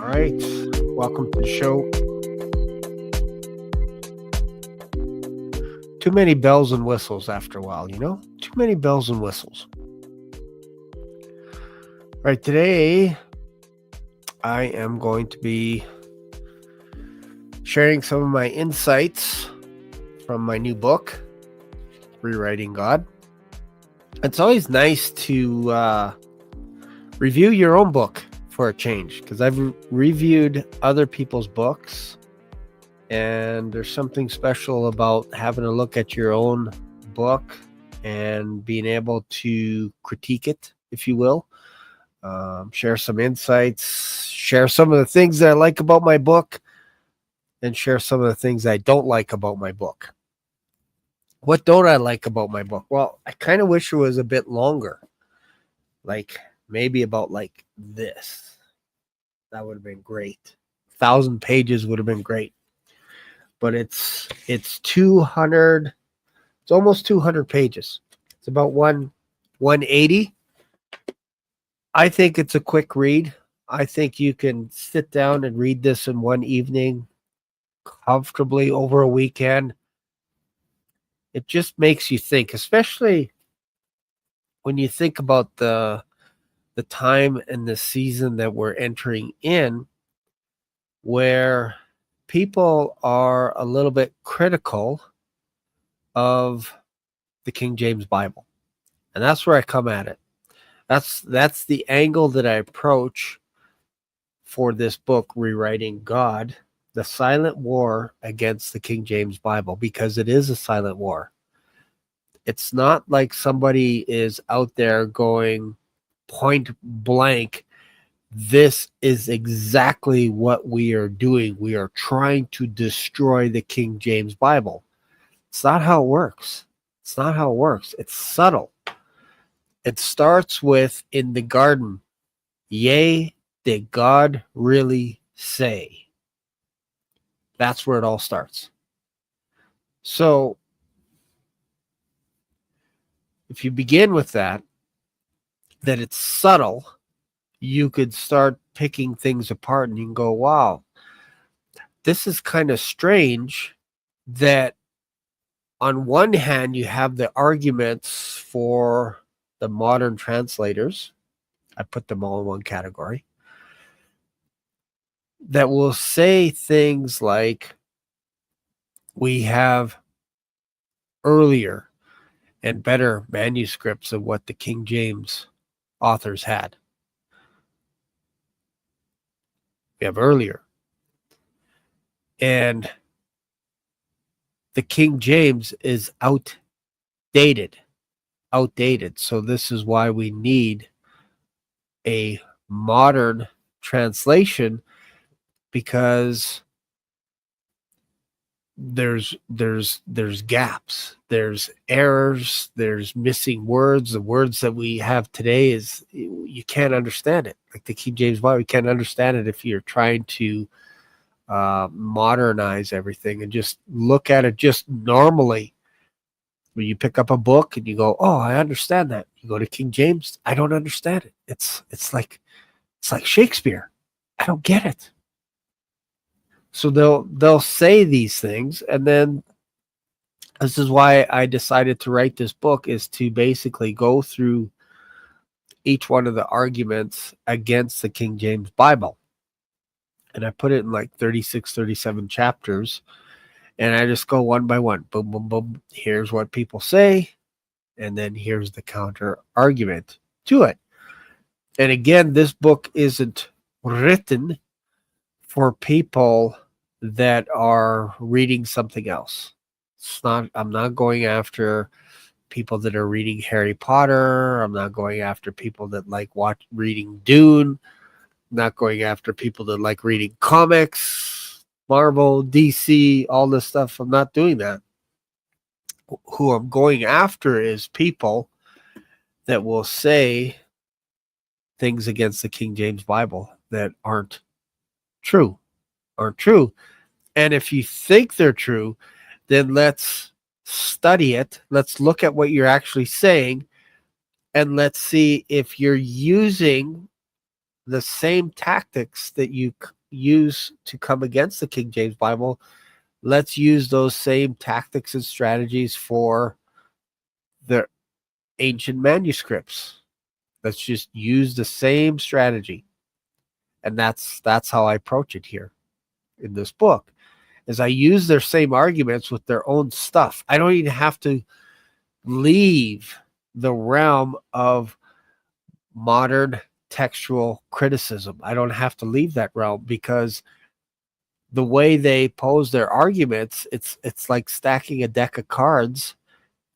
right. Welcome to the show. Too many bells and whistles after a while, Too many bells and whistles. Right, today I am going to be sharing some of my insights from my new book, Rewriting God. It's always nice to review your own book for a change, because I've reviewed other people's books, and there's something special about having a look at your own book and being able to critique it, if you will. Share some insights, share some of the things that I like about my book, and share some of the things I don't like about my book. What don't I like about my book? Well, I kind of wish it was a bit longer. Like maybe about like this. That would have been great. 1,000 pages would have been great. But it's 200. It's almost 200 pages. It's about 180. I think it's a quick read. I think you can sit down and read this in one evening comfortably over a weekend. It just makes you think, especially when you think about the time and the season that we're entering in, where people are a little bit critical of the King James Bible. And that's where I come at it. That's the angle that I approach for this book, Rewriting God, the silent war against the King James Bible, because it is a silent war. It's not like somebody is out there going point blank, this is exactly what we are doing. We are trying to destroy the King James Bible. It's not how it works. It's not how it works. It's subtle. It starts with, in the garden, yea, did God really say? That's where it all starts. So, if you begin with that it's subtle, you could start picking things apart and you can go, wow, this is kind of strange that on one hand, you have the arguments for the modern translators. I put them all in one category. That will say things like, we have earlier and better manuscripts of what the King James authors had. We have earlier. And the King James is outdated. So this is why we need a modern translation, because there's gaps, there's errors, there's missing words. The words that we have today you can't understand it. Like the King James Bible, you can't understand it if you're trying to modernize everything and just look at it just normally. When you pick up a book and you go, oh, I understand that. You go to King James, I don't understand it. It's like Shakespeare. I don't get it. So they'll say these things, and then this is why I decided to write this book, is to basically go through each one of the arguments against the King James Bible. And I put it in like 36, 37 chapters. And I just go one by one. Boom, boom, boom. Here's what people say. And then here's the counter argument to it. And again, this book isn't written for people that are reading something else. I'm not going after people that are reading Harry Potter. I'm not going after people that like reading Dune. I'm not going after people that like reading comics, Marvel, DC, all this stuff. I'm not doing that. Who I'm going after is people that will say things against the King James Bible that aren't true. And if you think they're true, then let's study it. Let's look at what you're actually saying, and let's see if you're using the same tactics that you use to come against the King James Bible. Let's use those same tactics and strategies for the ancient manuscripts. Let's just use the same strategy. And that's how I approach it here in this book, is I use their same arguments with their own stuff. I don't even have to leave the realm of modern textual criticism. I don't have to leave that realm, because the way they pose their arguments, it's like stacking a deck of cards.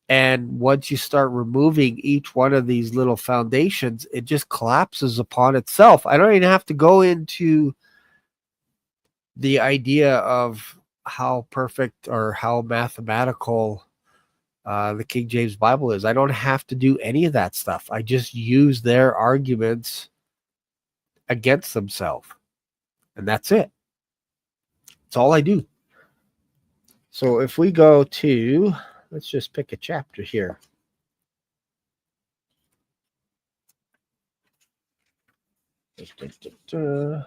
And once you start removing each one of these little foundations, it just collapses upon itself. I don't even have to go into the idea of how perfect or how mathematical the King James Bible is. I don't have to do any of that stuff. I just use their arguments against themselves. And that's it. That's all I do. So if we go to, let's just pick a chapter here. Da,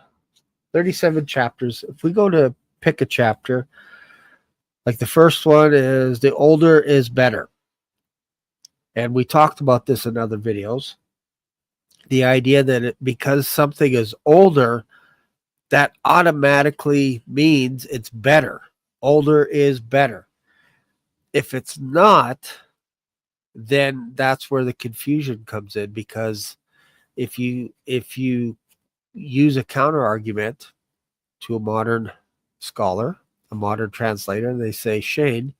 37 chapters. If we go to pick a chapter, like the first one is the older is better. And we talked about this in other videos. The idea that because something is older, that automatically means it's better. Older is better. If it's not, then that's where the confusion comes in, because if you use a counter argument to a modern scholar, a modern translator, and they say, Shane,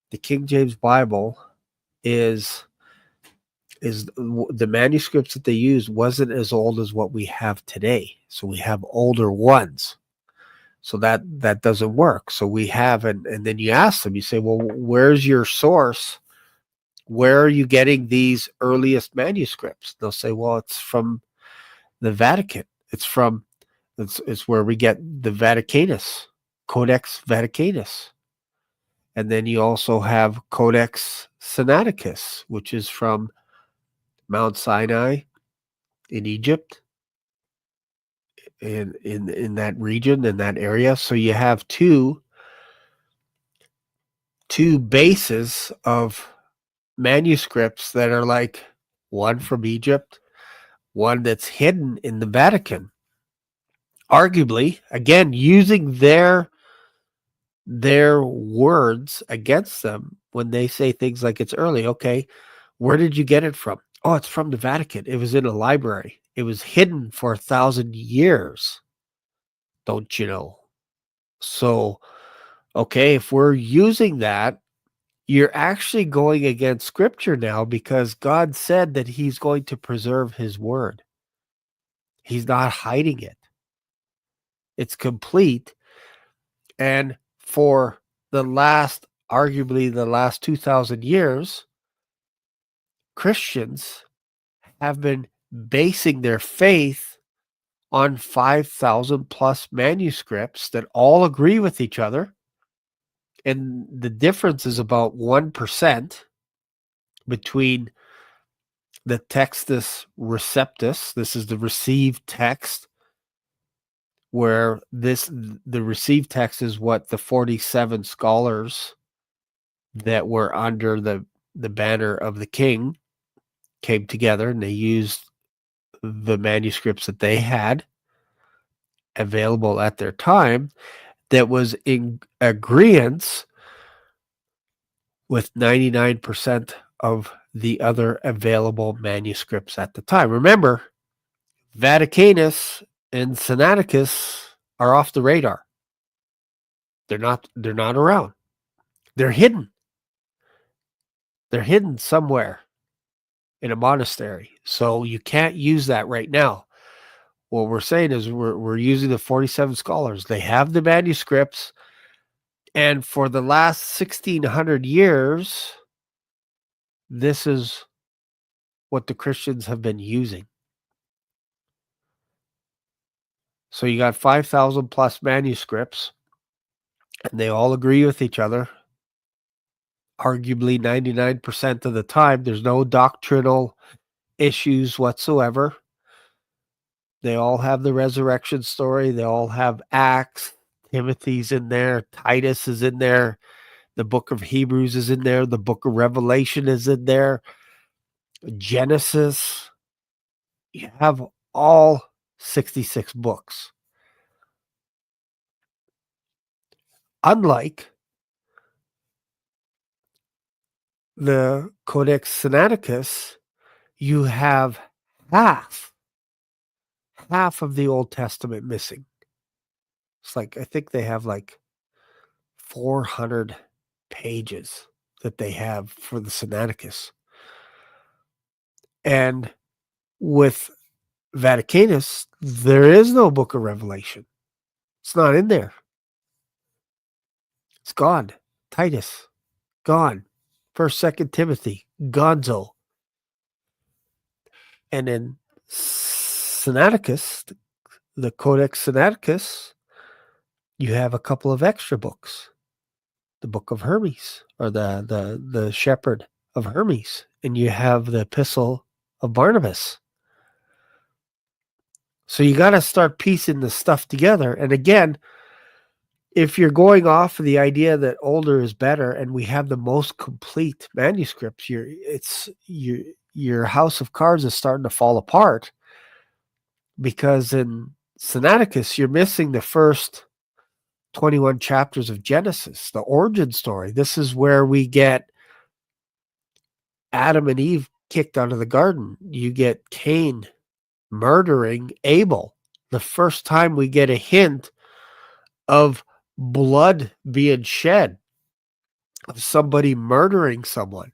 the King James Bible is the manuscripts that they used wasn't as old as what we have today. So we have older ones. So that doesn't work. So we have, and then you ask them, you say, well, where's your source? Where are you getting these earliest manuscripts? They'll say, well, it's from the Vatican. It's where we get the Vaticanus, Codex Vaticanus. And then you also have Codex Sinaiticus, which is from Mount Sinai in Egypt, in that region, in that area. So you have two bases of manuscripts that are like one from Egypt, one that's hidden in the Vatican. Arguably, again, using their words against them when they say things like it's early. Okay, where did you get it from? Oh, it's from the Vatican. It was in a library. It was hidden for 1,000 years. Don't you know? So, okay, if we're using that, you're actually going against Scripture now, because God said that he's going to preserve his word. He's not hiding it. It's complete. And for arguably the last 2,000 years, Christians have been basing their faith on 5,000 plus manuscripts that all agree with each other. And the difference is about 1% between the Textus Receptus. This is the received text, where the received text is what the 47 scholars that were under the banner of the king came together, and they used the manuscripts that they had available at their time that was in agreement with 99% of the other available manuscripts at the time. Remember, Vaticanus and Sinaiticus are off the radar. They're not around. They're hidden. They're hidden somewhere in a monastery. So you can't use that right now. What we're saying is we're using the 47 scholars. They have the manuscripts, and for the last 1,600 years, this is what the Christians have been using. So you got 5,000 plus manuscripts, and they all agree with each other. Arguably 99% of the time, there's no doctrinal issues whatsoever. They all have the resurrection story. They all have Acts. Timothy's in there. Titus is in there. The book of Hebrews is in there. The book of Revelation is in there. Genesis. You have all 66 books. Unlike the Codex Sinaiticus, you have half of the Old Testament missing. It's like, I think they have like 400 pages that they have for the Sinaiticus. And with Vaticanus, there is no book of Revelation. It's not in there. It's gone. Titus, gone. 1st, 2nd Timothy, gonzo. And in Sinaiticus, the Codex Sinaiticus, you have a couple of extra books. The book of Hermes, or the shepherd of Hermes, and you have the epistle of Barnabas. So you got to start piecing this stuff together. And again, if you're going off of the idea that older is better and we have the most complete manuscripts, your house of cards is starting to fall apart, because in Sinaiticus, you're missing the first 21 chapters of Genesis, the origin story. This is where we get Adam and Eve kicked out of the garden. You get Cain murdering Abel. The first time we get a hint of blood being shed, of somebody murdering someone.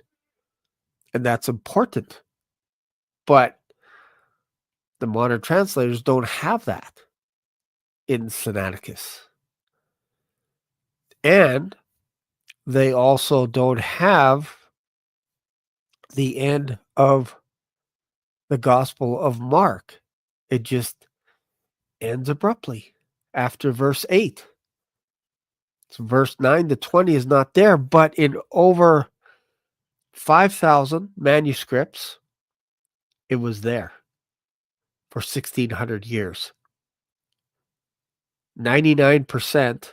And that's important. But the modern translators don't have that in Sinaiticus. And they also don't have the end of the Gospel of Mark. It just ends abruptly after verse 8. So verse 9 to 20 is not there, but in over 5,000 manuscripts, it was there for 1,600 years. 99%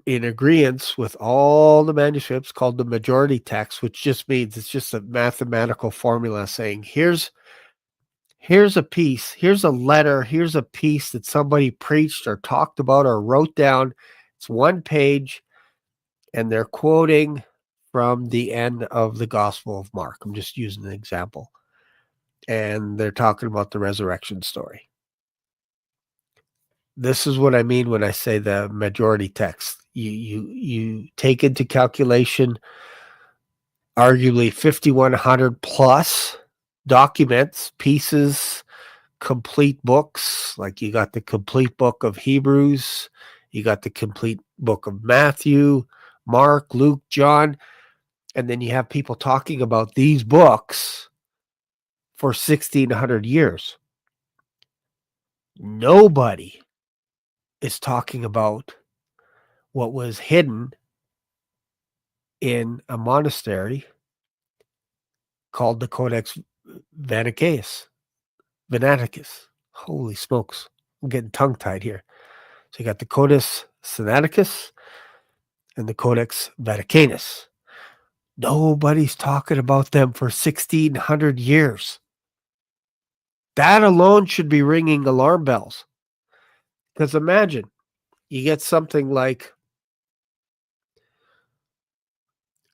in agreement with all the manuscripts, called the majority text, which just means it's just a mathematical formula saying here's a piece, here's a letter, here's a piece that somebody preached or talked about or wrote down. It's one page, and they're quoting from the end of the Gospel of Mark. I'm just using an example. And they're talking about the resurrection story. This is what I mean when I say the majority text. You take into calculation arguably 5,100 plus documents, pieces, complete books. Like you got the complete book of Hebrews, you got the complete book of Matthew, Mark, Luke, John, and then you have people talking about these books for 1,600 years. Nobody is talking about what was hidden in a monastery called the Codex Vaticanus. Holy smokes. I'm getting tongue-tied here. So you got the Codex Sinaiticus and the Codex Vaticanus. Nobody's talking about them for 1,600 years. That alone should be ringing alarm bells. Because imagine, you get something like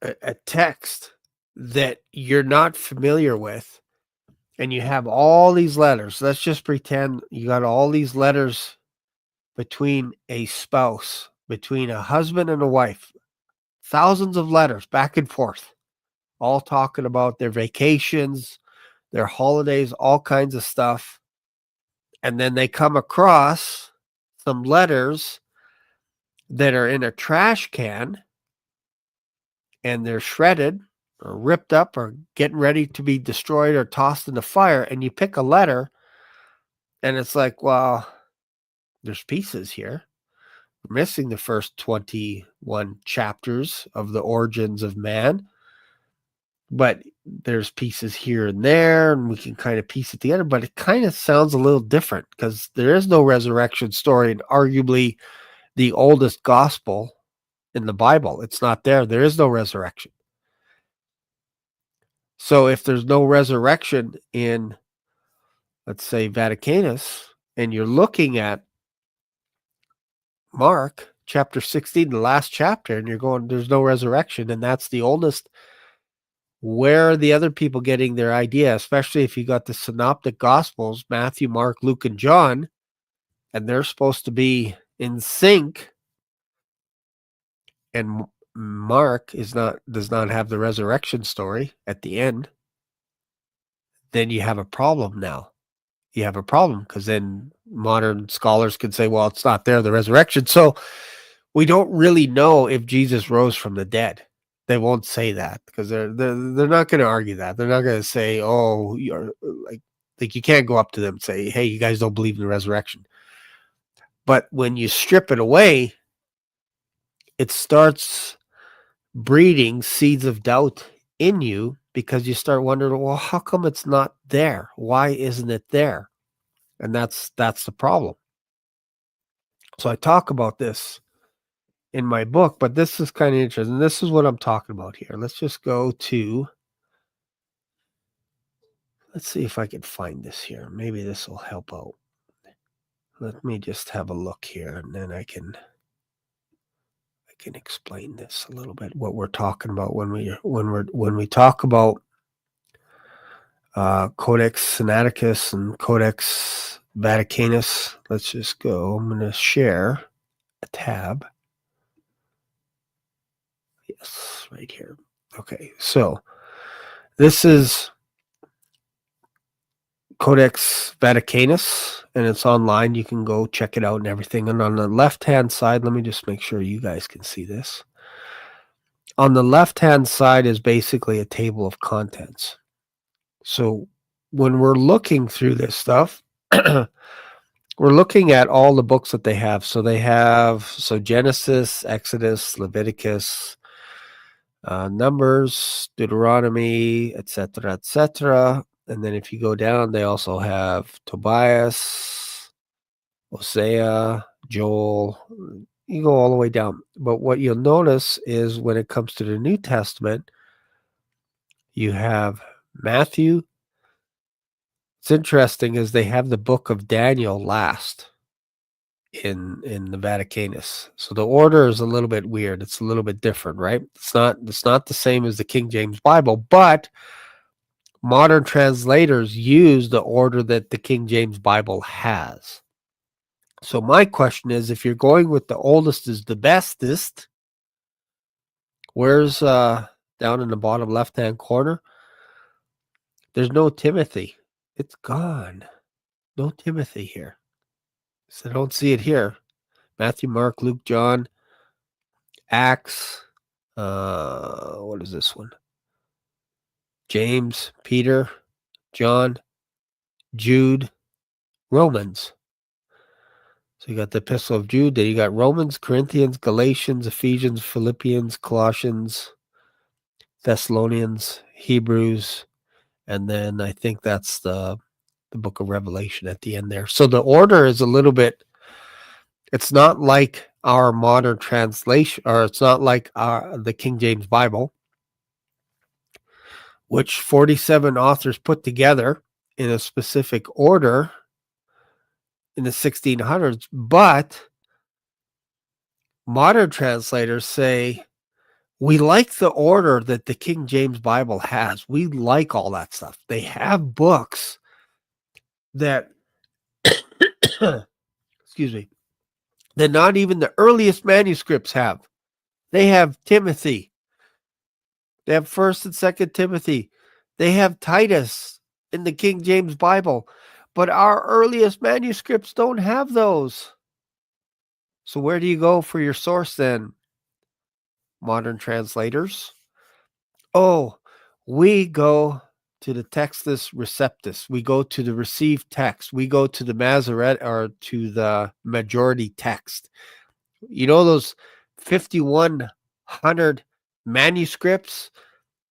a text that you're not familiar with, and you have all these letters. Let's just pretend you got all these letters between a spouse, between a husband and a wife, thousands of letters back and forth, all talking about their vacations, their holidays, all kinds of stuff. And then they come across some letters that are in a trash can, and they're shredded or ripped up or getting ready to be destroyed or tossed in the fire. And you pick a letter, and it's like, well, there's pieces here. We're missing the first 21 chapters of the origins of man. but there's pieces here and there, and we can kind of piece it together, but it kind of sounds a little different because there is no resurrection story, and arguably the oldest gospel in the Bible, it's not there. There is no resurrection. So if there's no resurrection in, let's say, Vaticanus, and you're looking at Mark chapter 16, the last chapter, and you're going, there's no resurrection, and that's the oldest, where are the other people getting their idea, especially if you got the synoptic gospels, Matthew, Mark, Luke, and John, and they're supposed to be in sync, and Mark does not have the resurrection story at the end, then you have a problem now. You have a problem because then modern scholars can say, well, it's not there, the resurrection. So we don't really know if Jesus rose from the dead. They won't say that because they're not going to argue that. They're not going to say, oh, you're like you can't go up to them and say, hey, you guys don't believe in the resurrection. But when you strip it away, it starts breeding seeds of doubt in you because you start wondering, well, how come it's not there? Why isn't it there? And that's the problem. So I talk about this in my book, but this is kind of interesting. This is what I'm talking about here. Let's just go to, let's see if I can find this here. Maybe this will help out. Let me just have a look here, and then I can explain this a little bit, what we're talking about when we talk about Codex Sinaiticus and Codex Vaticanus. Let's just go. I'm going to share a tab. Yes, right here. Okay, so this is Codex Vaticanus, and it's online. You can go check it out and everything. And on the left-hand side, let me just make sure you guys can see this. On the left-hand side is basically a table of contents. So when we're looking through this stuff, we're looking at all the books that they have. So they have Genesis, Exodus, Leviticus, Numbers, Deuteronomy, etc., etc. And then if you go down, they also have Tobias, Hosea, Joel. You go all the way down. But what you'll notice is when it comes to the New Testament, you have Matthew. It's interesting is they have the book of Daniel last in the Vaticanus. So the order is a little bit weird. It's a little bit different, right? It's not the same as the King James Bible, but modern translators use the order that the King James Bible has. So my question is, if you're going with the oldest is the bestest, where's down in the bottom left-hand corner? There's no Timothy. It's gone. No Timothy here. So I don't see it here. Matthew, Mark, Luke, John, Acts. What is this one? James, Peter, John, Jude, Romans. So you got the Epistle of Jude. Then you got Romans, Corinthians, Galatians, Ephesians, Philippians, Colossians, Thessalonians, Hebrews, and then I think that's the book of Revelation at the end there. So the order is a little bit, it's not like our modern translation, or it's not like the King James Bible, which 47 authors put together in a specific order in the 1600s, but modern translators say, we like the order that the King James Bible has. We like all that stuff. They have books that, excuse me, that not even the earliest manuscripts have. They have Timothy. They have 1st and 2nd Timothy. They have Titus in the King James Bible. But our earliest manuscripts don't have those. So where do you go for your source then? Modern translators. Oh, we go to the Textus Receptus. We go to the received text. We go to the Masoret, or to the majority text. You know those 5,100 manuscripts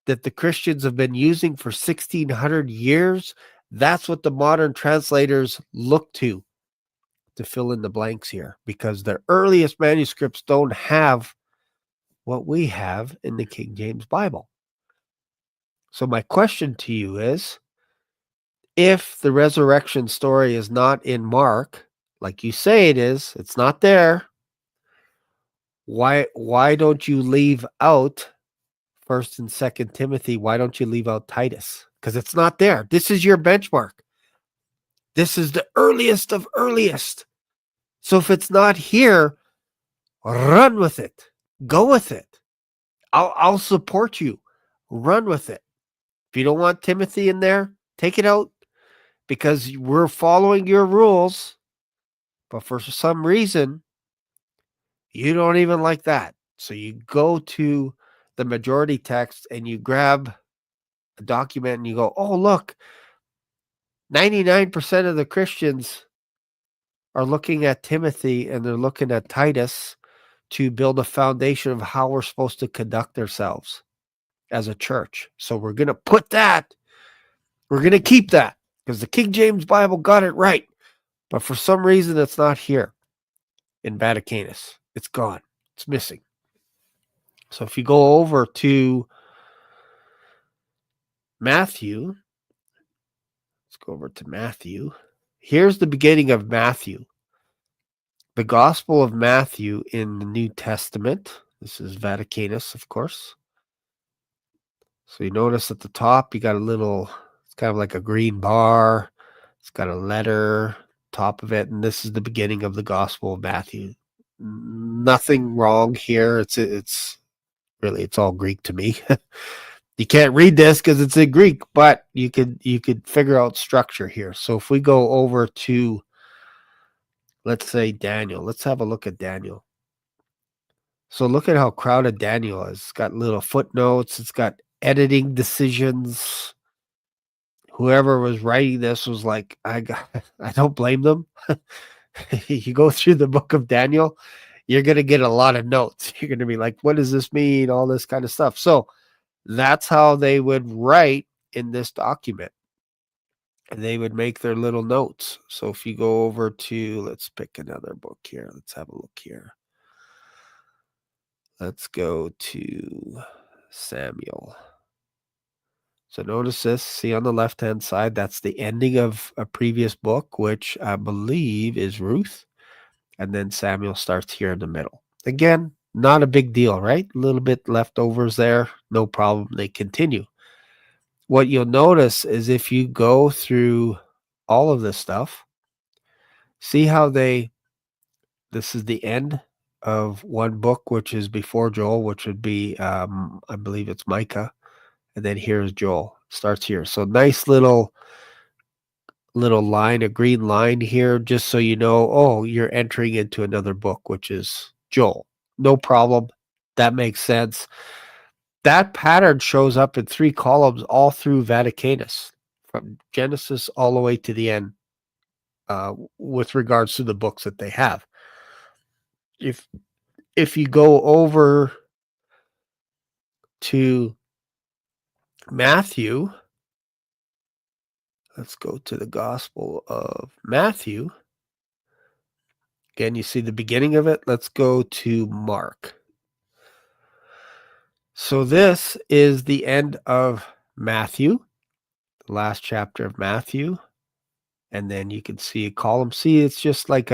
that the Christians have been using for 1600 years, that's what the modern translators look to fill in the blanks here, because the earliest manuscripts don't have what we have in the King James Bible. So my question to you is, if the resurrection story is not in Mark, like you say it is, it's not there, why don't you leave out 1st and 2nd Timothy? Why don't you leave out Titus? Because it's not there. This is your benchmark. This is the earliest of earliest. So if it's not here, run with it. Go with it. I'll support you. Run with it. If you don't want Timothy in there, take it out, because we're following your rules. But for some reason, you don't even like that. So you go to the majority text and you grab a document and you go, oh, look, 99% of the Christians are looking at Timothy and they're looking at Titus to build a foundation of how we're supposed to conduct ourselves as a church. So we're going to put that, we're going to keep that, because the King James Bible got it right. But for some reason, it's not here in Vaticanus. It's gone. It's missing. So if you go over to Matthew, let's go over to Matthew. Here's the beginning of Matthew. The Gospel of Matthew in the New Testament. This is Vaticanus, of course. So you notice at the top, you got a little, it's kind of like a green bar. It's got a letter top of it. And this is the beginning of the Gospel of Matthew. Nothing wrong here. It's really, it's all Greek to me. You can't read this because it's in Greek, but you could figure out structure here. So if we go over to, let's say, Daniel, let's have a look at Daniel. So look at how crowded Daniel is. It's got little footnotes. It's got editing decisions. Whoever was writing this was like, I don't blame them. You go through the book of Daniel, you're going to get a lot of notes. You're going to be like, what does this mean? All this kind of stuff. So that's how they would write in this document. And they would make their little notes. So if you go over to, let's pick another book here. Let's have a look here. Let's go to Samuel. So notice this, see on the left-hand side, that's the ending of a previous book, which I believe is Ruth. And then Samuel starts here in the middle. Again, not a big deal, right? A little bit leftovers there, no problem. They continue. What you'll notice is if you go through all of this stuff, see how this is the end of one book, which is before Joel, which would be, I believe it's Micah. And then here's Joel. Starts here. So nice little line, a green line here, just so you know, oh, you're entering into another book, which is Joel. No problem. That makes sense. That pattern shows up in 3 columns all through Vaticanus, from Genesis all the way to the end, with regards to the books that they have. If you go over to Matthew, let's go to the Gospel of Matthew. Again, you see the beginning of it. Let's go to Mark. So this is the end of Matthew, the last chapter of Matthew. And then you can see column C. It's just like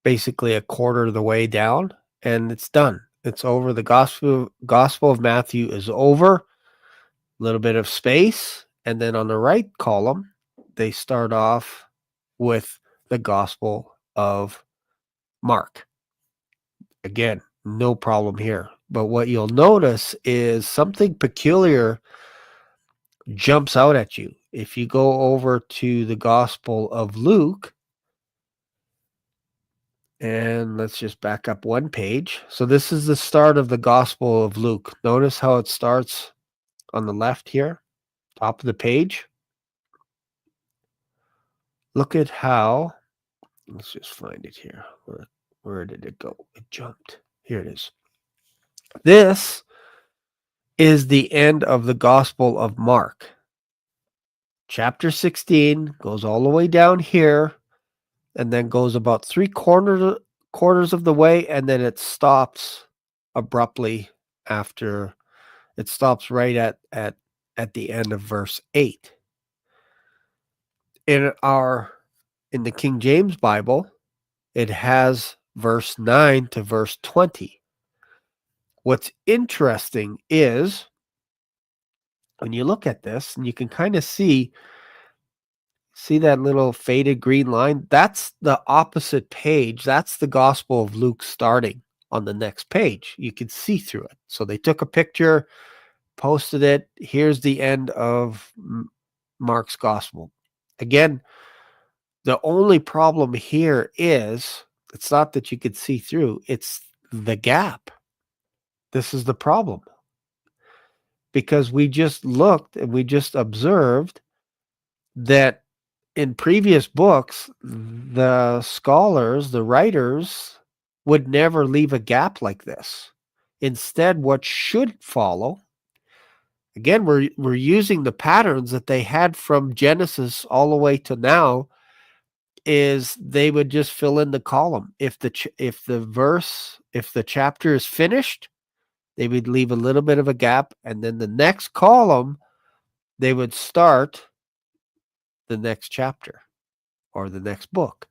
basically a quarter of the way down, and it's done. It's over. The Gospel of Matthew is over. A little bit of space. And then on the right column, they start off with the Gospel of Mark. Again, no problem here. But what you'll notice is something peculiar jumps out at you. If you go over to the Gospel of Luke, and let's just back up one page. So this is the start of the Gospel of Luke. Notice how it starts on the left here, top of the page. Look at how, let's just find it here. Where did it go? It jumped. Here it is. This is the end of the Gospel of Mark. Chapter 16 goes all the way down here and then goes about quarters of the way, and then it stops abruptly after. It stops right at the end of verse 8. In the King James Bible, it has verse 9 to verse 20. What's interesting is when you look at this, and you can kind of see that little faded green line, that's the opposite page. That's the Gospel of Luke starting on the next page. You can see through it. So they took a picture, posted it. Here's the end of Mark's Gospel. Again, the only problem here is it's not that you could see through, it's the gap. This is the problem. Because we just looked and we just observed that in previous books, the scholars, the writers, would never leave a gap like this. Instead, what should follow, again, we're using the patterns that they had from Genesis all the way to now, is they would just fill in the column. If the chapter is finished, they would leave a little bit of a gap, and then the next column, they would start the next chapter or the next book.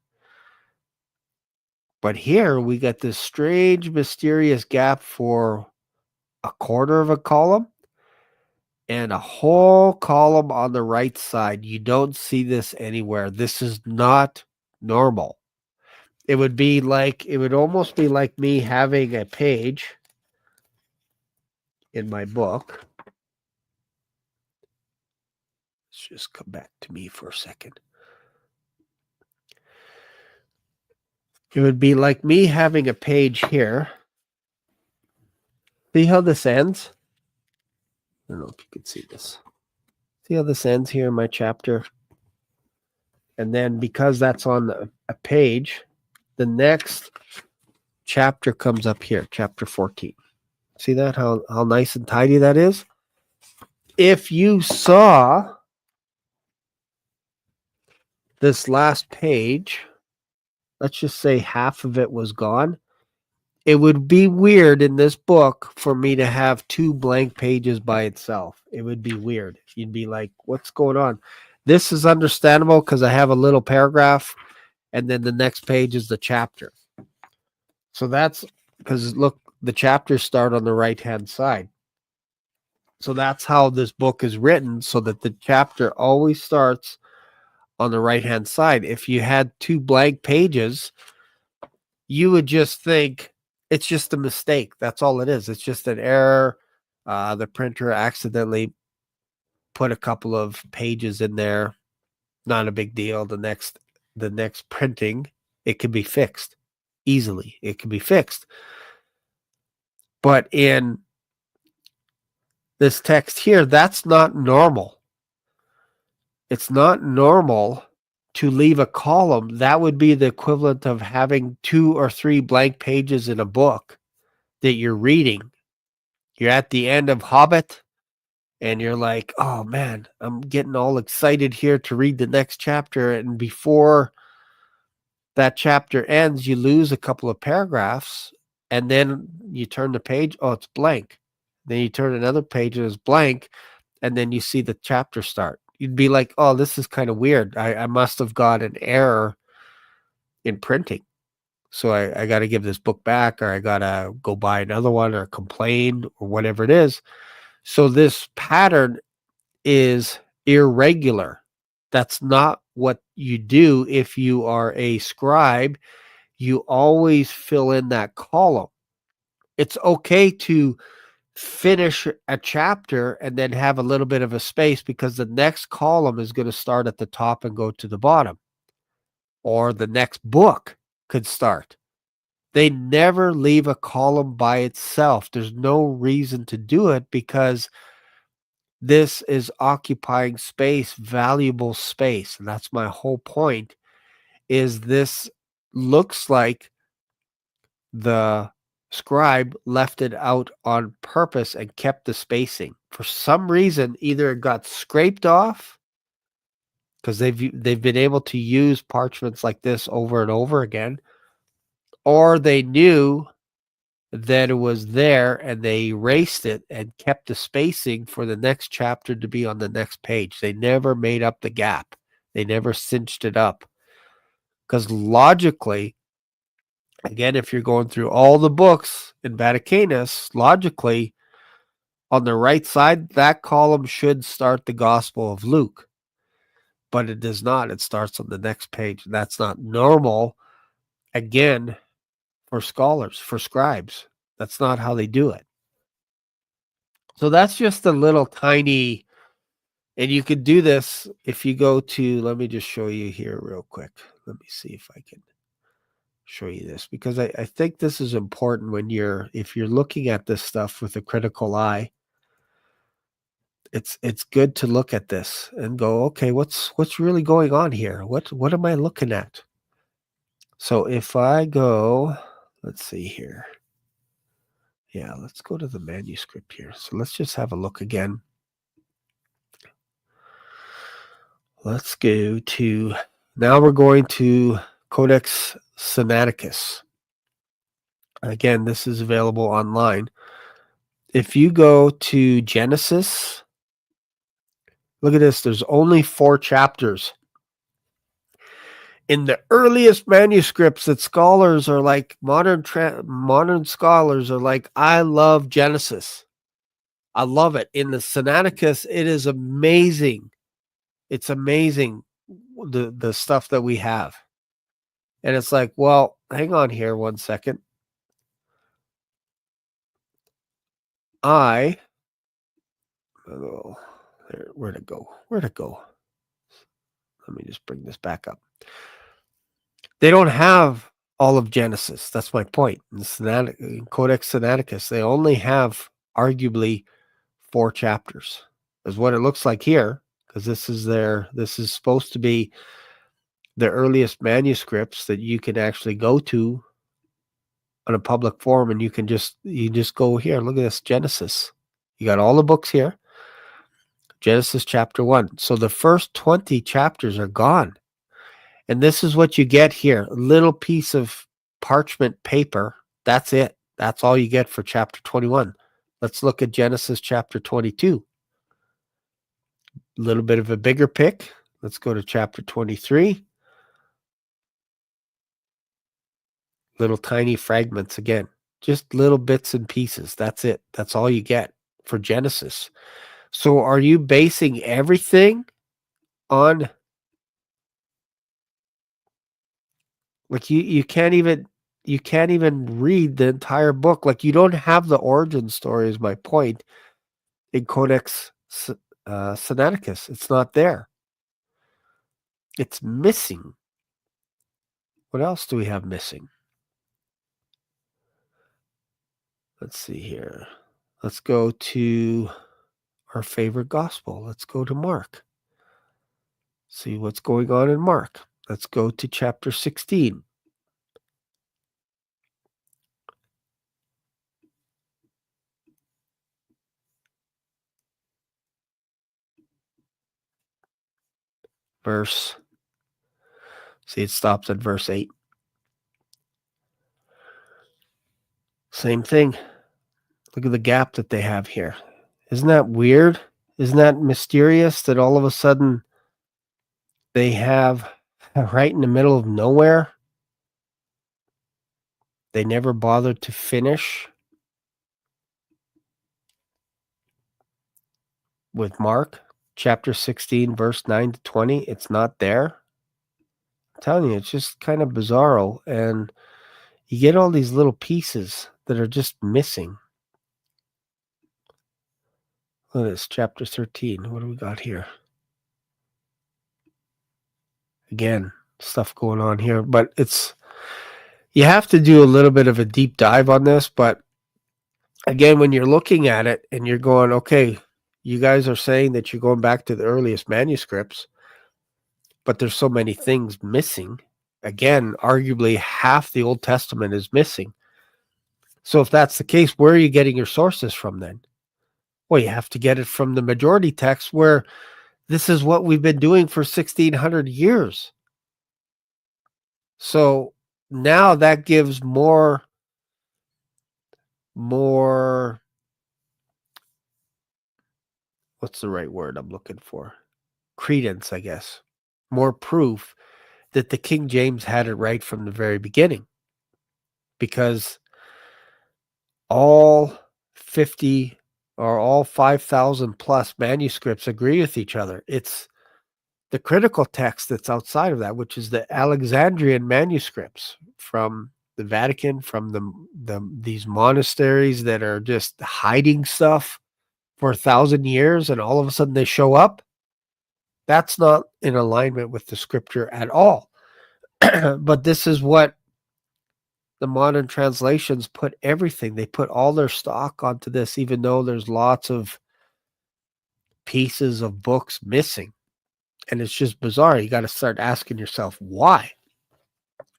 But here we got this strange, mysterious gap for a quarter of a column and a whole column on the right side. You don't see this anywhere. This is not normal. It would almost be like me having a page in my book. Let's just come back to me for a second. It would be like me having a page here. See how this ends? I don't know if you could see this. See how this ends here in my chapter? And then because that's on a page, the next chapter comes up here, chapter 14. See that? How nice and tidy that is? If you saw this last page, let's just say half of it was gone, it would be weird in this book for me to have 2 blank pages by itself. It would be weird. You'd be like, what's going on? This is understandable because I have a little paragraph, and then the next page is the chapter. So that's because, look, the chapters start on the right-hand side. So that's how this book is written, so that the chapter always starts on the right-hand side. If you had 2 blank pages, you would just think it's just a mistake. That's all it is. It's just an error. The printer accidentally put a couple of pages in there. Not a big deal. The next printing, it can be fixed easily. It can be fixed. But in this text here, that's not normal. It's not normal to leave a column. That would be the equivalent of having 2 or 3 blank pages in a book that you're reading. You're at the end of Hobbit and you're like, oh man, I'm getting all excited here to read the next chapter. And before that chapter ends, you lose a couple of paragraphs, and then you turn the page, oh, it's blank. Then you turn another page, it's blank, and then you see the chapter start. You'd be like, oh, this is kind of weird. I must have got an error in printing. So I got to give this book back, or I got to go buy another one, or complain, or whatever it is. So this pattern is irregular. That's not what you do if you are a scribe. You always fill in that column. It's okay to finish a chapter and then have a little bit of a space, because the next column is going to start at the top and go to the bottom, or the next book could start. They never leave a column by itself. There's no reason to do it, because this is occupying space, valuable space. And that's my whole point, is this looks like the scribe left it out on purpose and kept the spacing. For some reason, either it got scraped off, because they've been able to use parchments like this over and over again, or they knew that it was there and they erased it and kept the spacing for the next chapter to be on the next page. They never made up the gap. They never cinched it up. Because logically, again, if you're going through all the books in Vaticanus, logically, on the right side, that column should start the Gospel of Luke. But it does not. It starts on the next page. That's not normal, again, for scholars, for scribes. That's not how they do it. So that's just a little tiny, and you could do this if you go to, let me just show you here real quick. Let me see if I can show you this, because I think this is important when if you're looking at this stuff with a critical eye. It's good to look at this and go, okay, what's really going on here? What am I looking at? So if I go, let's see here. Yeah, let's go to the manuscript here. So let's just have a look again. Let's go to, now we're going to Codex Sinaiticus. Again, this is available online. If you go to Genesis, look at this. There's only 4 chapters. In the earliest manuscripts that scholars are like, modern scholars are like, I love Genesis. I love it. In the Sinaiticus, it is amazing. It's amazing the stuff that we have. And it's like, well, hang on here 1 second. Where'd it go? Where'd it go? Let me just bring this back up. They don't have all of Genesis. That's my point. In Codex Sinaiticus, they only have arguably 4 chapters. Is what it looks like here, because this is supposed to be the earliest manuscripts that you can actually go to on a public forum, and you just go here. Look at this, Genesis. You got all the books here. Genesis chapter 1. So the first 20 chapters are gone. And this is what you get here. A little piece of parchment paper. That's it. That's all you get for chapter 21. Let's look at Genesis chapter 22. A little bit of a bigger pick. Let's go to chapter 23. Little tiny fragments again. Just little bits and pieces. That's it. That's all you get for Genesis. So are you basing everything on, like, you can't even read the entire book. Like, you don't have the origin story, is my point, in Codex Sinaiticus. It's not there. It's missing. What else do we have missing? Let's see here. Let's go to our favorite gospel. Let's go to Mark. See what's going on in Mark. Let's go to chapter 16. See, it stops at verse 8. Same thing. Look at the gap that they have here. Isn't that weird? Isn't that mysterious that all of a sudden they have, right in the middle of nowhere, they never bothered to finish with Mark chapter 16, verse 9 to 20. It's not there. I'm telling you, it's just kind of bizarro. And you get all these little pieces that are just missing. Look at this, chapter 13. What do we got here? Again, stuff going on here, but you have to do a little bit of a deep dive on this. But again, when you're looking at it and you're going, okay, you guys are saying that you're going back to the earliest manuscripts, but there's so many things missing. Again, arguably half the Old Testament is missing. So if that's the case, where are you getting your sources from then? Well, you have to get it from the majority text, where this is what we've been doing for 1600 years. So now that gives more what's the right word I'm looking for? Credence, I guess. More proof that the King James had it right from the very beginning. Because all 50 or all 5,000 plus manuscripts agree with each other. It's the critical text that's outside of that, which is the Alexandrian manuscripts from the Vatican, from these monasteries that are just hiding stuff for 1,000 years, and all of a sudden they show up. That's not in alignment with the scripture at all. But this is what the modern translations put everything. They put all their stock onto this, even though there's lots of pieces of books missing. And it's just bizarre. You got to start asking yourself, why?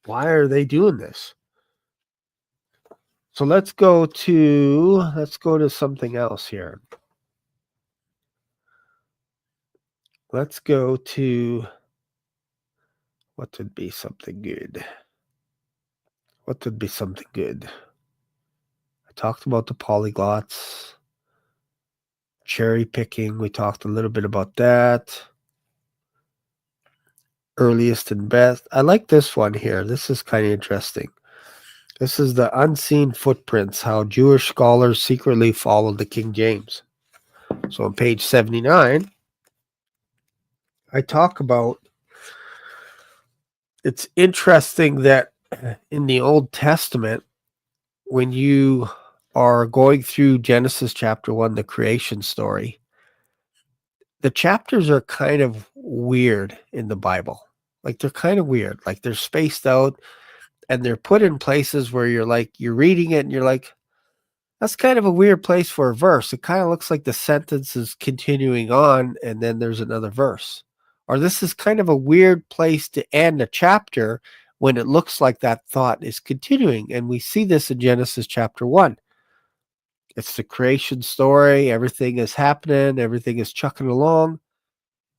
Why are they doing this? So let's go to something else here. Let's go to what would be something good. What would be something good? I talked about the polyglots, cherry picking. We talked a little bit about that. Earliest and best. I like this one here. This is kind of interesting. This is the unseen footprints, how Jewish scholars secretly followed the King James. So on page 79, I talk about, it's interesting that in the Old Testament, when you are going through Genesis chapter 1, the creation story, the chapters are kind of weird in the Bible. Like they're kind of weird. Like they're spaced out and they're put in places where you're reading it and you're like, that's kind of a weird place for a verse. It kind of looks like the sentence is continuing on and then there's another verse. Or this is kind of a weird place to end a chapter when it looks like that thought is continuing. And we see this in Genesis chapter 1. It's the creation story. Everything is happening. Everything is chucking along.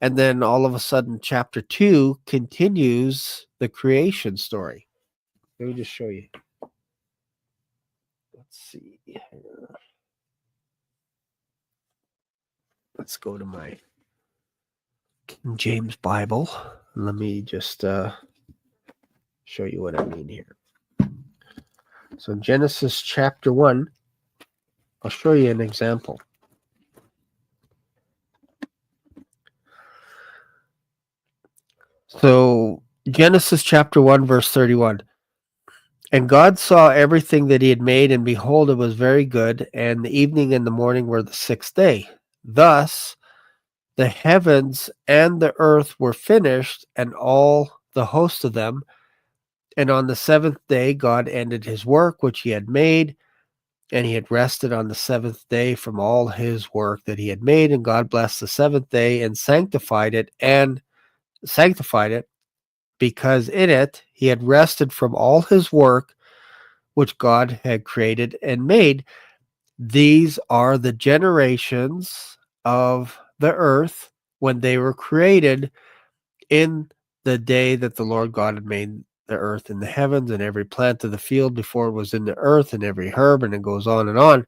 And then all of a sudden, chapter 2 continues the creation story. Let me just show you. Let's see. Let's go to my King James Bible. Let me just show you what I mean here. So in Genesis chapter 1, I'll show you an example. So Genesis chapter 1, verse 31. And God saw everything that he had made, and behold, it was very good. And the evening and the morning were the sixth day. Thus the heavens and the earth were finished, and all the host of them. And on the seventh day, God ended his work which he had made, and he had rested on the seventh day from all his work that he had made. And God blessed the seventh day and sanctified it, because in it he had rested from all his work which God had created and made. These are the generations of the earth when they were created in the day that the Lord God had made the earth and the heavens, and every plant of the field before it was in the earth, and every herb, and it goes on. And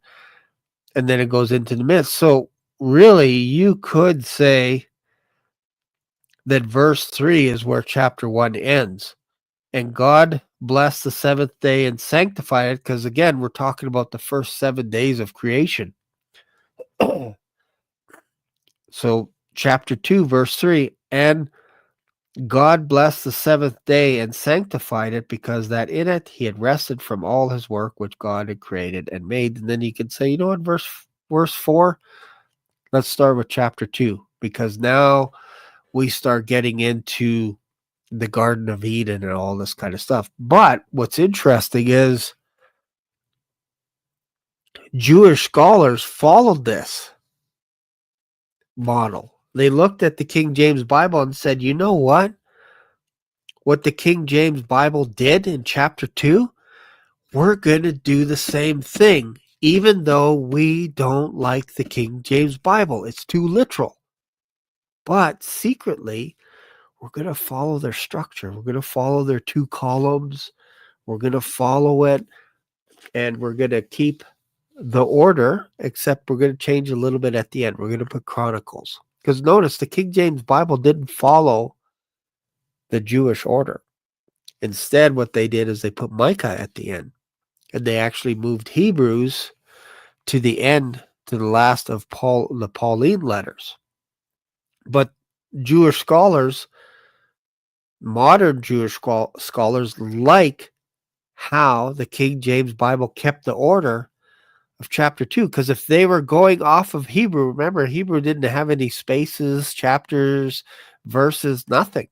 then it goes into the midst. So really, you could say that verse 3 is where chapter 1 ends. And God blessed the seventh day and sanctified it, because again, we're talking about the first 7 days of creation. So chapter 2, verse 3, and God blessed the seventh day and sanctified it, because that in it he had rested from all his work which God had created and made. And then you can say, you know what, verse 4, let's start with chapter 2, because now we start getting into the Garden of Eden and all this kind of stuff. But what's interesting is Jewish scholars followed this model. They looked at the King James Bible and said, you know what? What the King James Bible did in chapter 2 we're going to do the same thing, even though we don't like the King James Bible. It's too literal. But secretly, we're going to follow their structure. We're going to follow their 2 columns. We're going to follow it, and we're going to keep the order, except we're going to change a little bit at the end. We're going to put Chronicles. Because notice, the King James Bible didn't follow the Jewish order. Instead, what they did is they put Micah at the end. And they actually moved Hebrews to the end, to the last of the Pauline letters. But Jewish scholars, modern Jewish scholars, like how the King James Bible kept the order of chapter 2. Because if they were going off of Hebrew, remember, Hebrew didn't have any spaces, chapters, verses, nothing.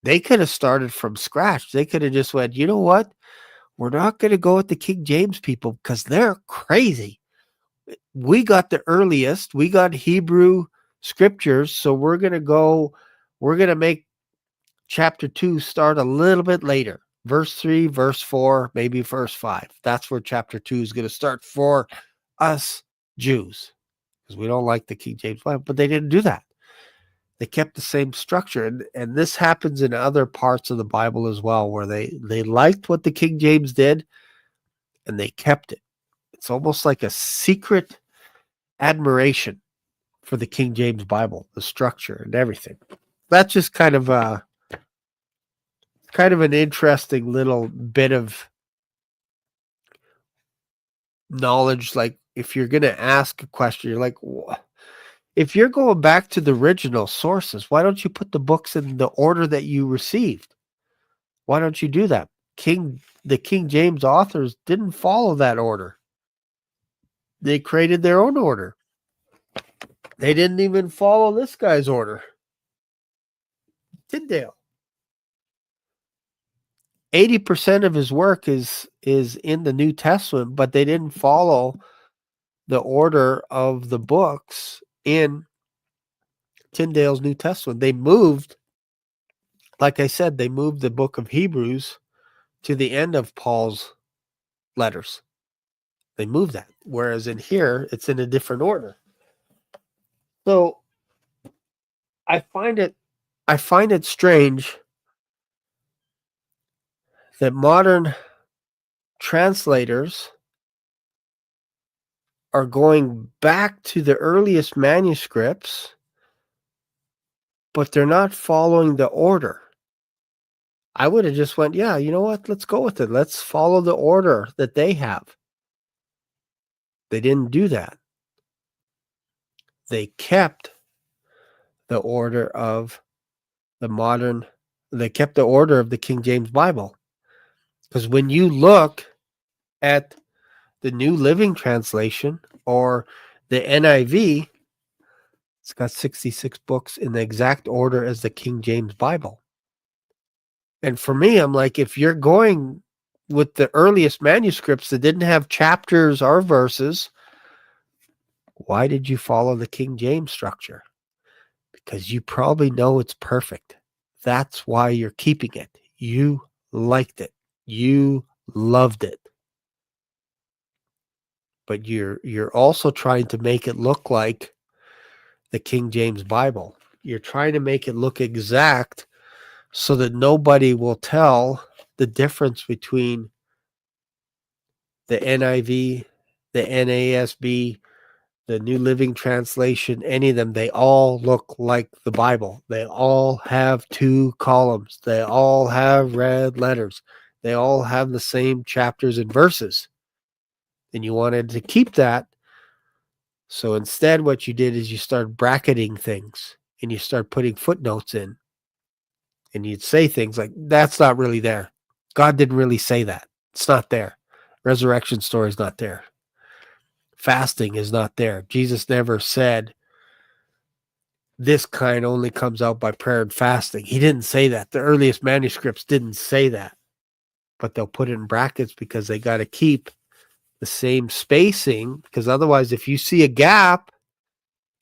They could have started from scratch. They could have just went, you know what? We're not going to go with the King James people because they're crazy. We got the earliest. We got Hebrew scriptures. So we're going to make chapter 2 start a little bit later. Verse 3, verse 4, maybe verse 5. That's where chapter 2 is going to start for us Jews, because we don't like the King James Bible. But they didn't do that. They kept the same structure. And this happens in other parts of the Bible as well, where they liked what the King James did, and they kept it. It's almost like a secret admiration for the King James Bible, the structure and everything. That's just kind of an interesting little bit of knowledge. Like, if you're going to ask a question, you're like, if you're going back to the original sources, why don't you put the books in the order that you received? Why don't you do that? The King James authors didn't follow that order. They created their own order. They didn't even follow this guy's order. Tyndale. 80% of his work is in the New Testament, but they didn't follow the order of the books in Tyndale's New Testament. They moved, like I said, they moved the book of Hebrews to the end of Paul's letters. They moved that. Whereas in here, it's in a different order. So I find it strange that modern translators are going back to the earliest manuscripts, but they're not following the order. I would have just went, yeah, you know what? Let's go with it. Let's follow the order that they have. They didn't do that. They kept the order of they kept the order of the King James Bible. Because when you look at the New Living Translation or the NIV, it's got 66 books in the exact order as the King James Bible. And for me, I'm like, if you're going with the earliest manuscripts that didn't have chapters or verses, why did you follow the King James structure? Because you probably know it's perfect. That's why you're keeping it. You liked it. You loved it. But you're also trying to make it look like the King James Bible. You're trying to make it look exact so that nobody will tell the difference between the NIV, the NASB, the New Living Translation, any of them. They all look like the Bible. They all have 2 columns. They all have red letters. They all have the same chapters and verses. And you wanted to keep that. So instead, what you did is you start bracketing things and you start putting footnotes in. And you'd say things like, that's not really there. God didn't really say that. It's not there. Resurrection story is not there. Fasting is not there. Jesus never said this kind only comes out by prayer and fasting. He didn't say that. The earliest manuscripts didn't say that. But they'll put it in brackets because they got to keep the same spacing. Because otherwise, if you see a gap,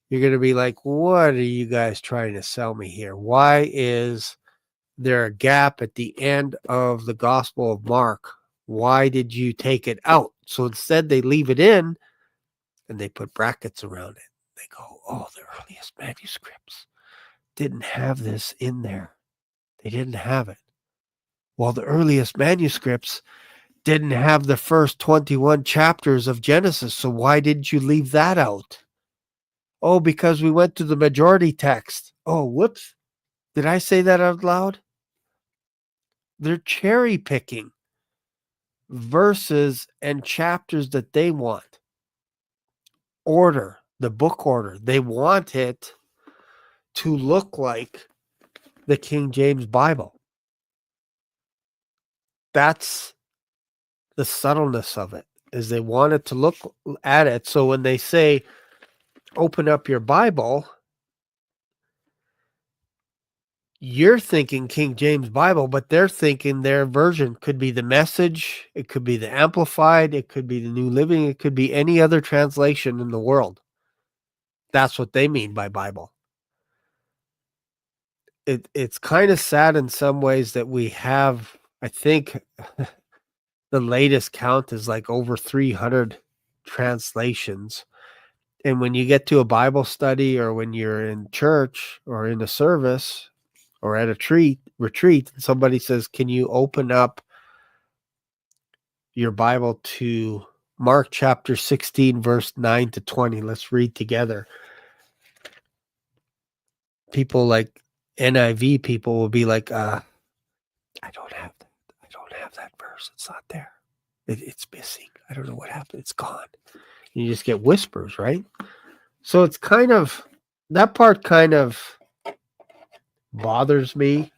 you're going to be like, what are you guys trying to sell me here? Why is there a gap at the end of the Gospel of Mark Why did you take it out? So instead they leave it in and they put brackets around it. They go, oh, the earliest manuscripts didn't have this in there. They didn't have it. Well, the earliest manuscripts didn't have the first 21 chapters of Genesis. So why didn't you leave that out? Oh, because we went to the majority text. Oh, whoops. Did I say that out loud? They're cherry picking verses and chapters that they want. Order, the book order. They want it to look like the King James Bible. That's the subtleness of it, is they want it to look at it. So when they say, open up your Bible, you're thinking King James Bible, but they're thinking their version could be the Message, it could be the Amplified, it could be the New Living, it could be any other translation in the world. That's what they mean by Bible. It's kind of sad in some ways that we have, I think the latest count is like over 300 translations. And when you get to a Bible study or when you're in church or in a service or at a retreat, and somebody says, can you open up your Bible to Mark chapter 16, verse 9 to 20? Let's read together. People like NIV people will be like, I don't have that. I don't have that verse. It's not there. It's missing. I don't know what happened. It's gone. You just get whispers, right? So it's kind of, that part kind of bothers me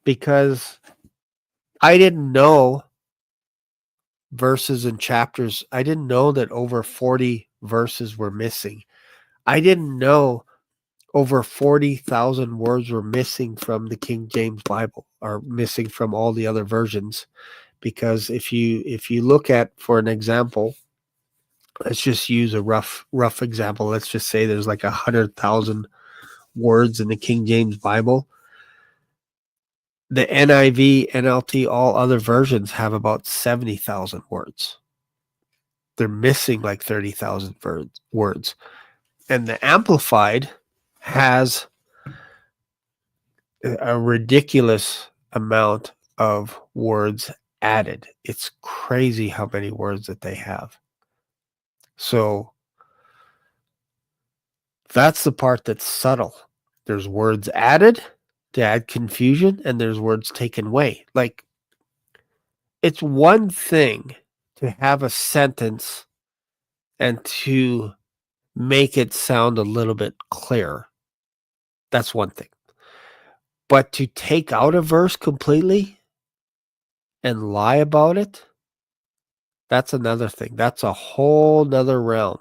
because I didn't know verses and chapters. I didn't know that over 40 verses were missing. I didn't know over 40,000 words were missing from the King James Bible, or missing from all the other versions. Because if you look at, for an example, let's just use a rough example. Let's just say there's like 100,000 words in the King James Bible. The NIV, NLT, all other versions have about 70,000 words. They're missing like 30,000 words. And the Amplified has a ridiculous amount of words added. It's crazy how many words that they have. So that's the part that's subtle. There's words added to add confusion, and there's words taken away. Like, it's one thing to have a sentence and to make it sound a little bit clearer. That's one thing. But to take out a verse completely and lie about it, that's another thing. That's a whole nother realm.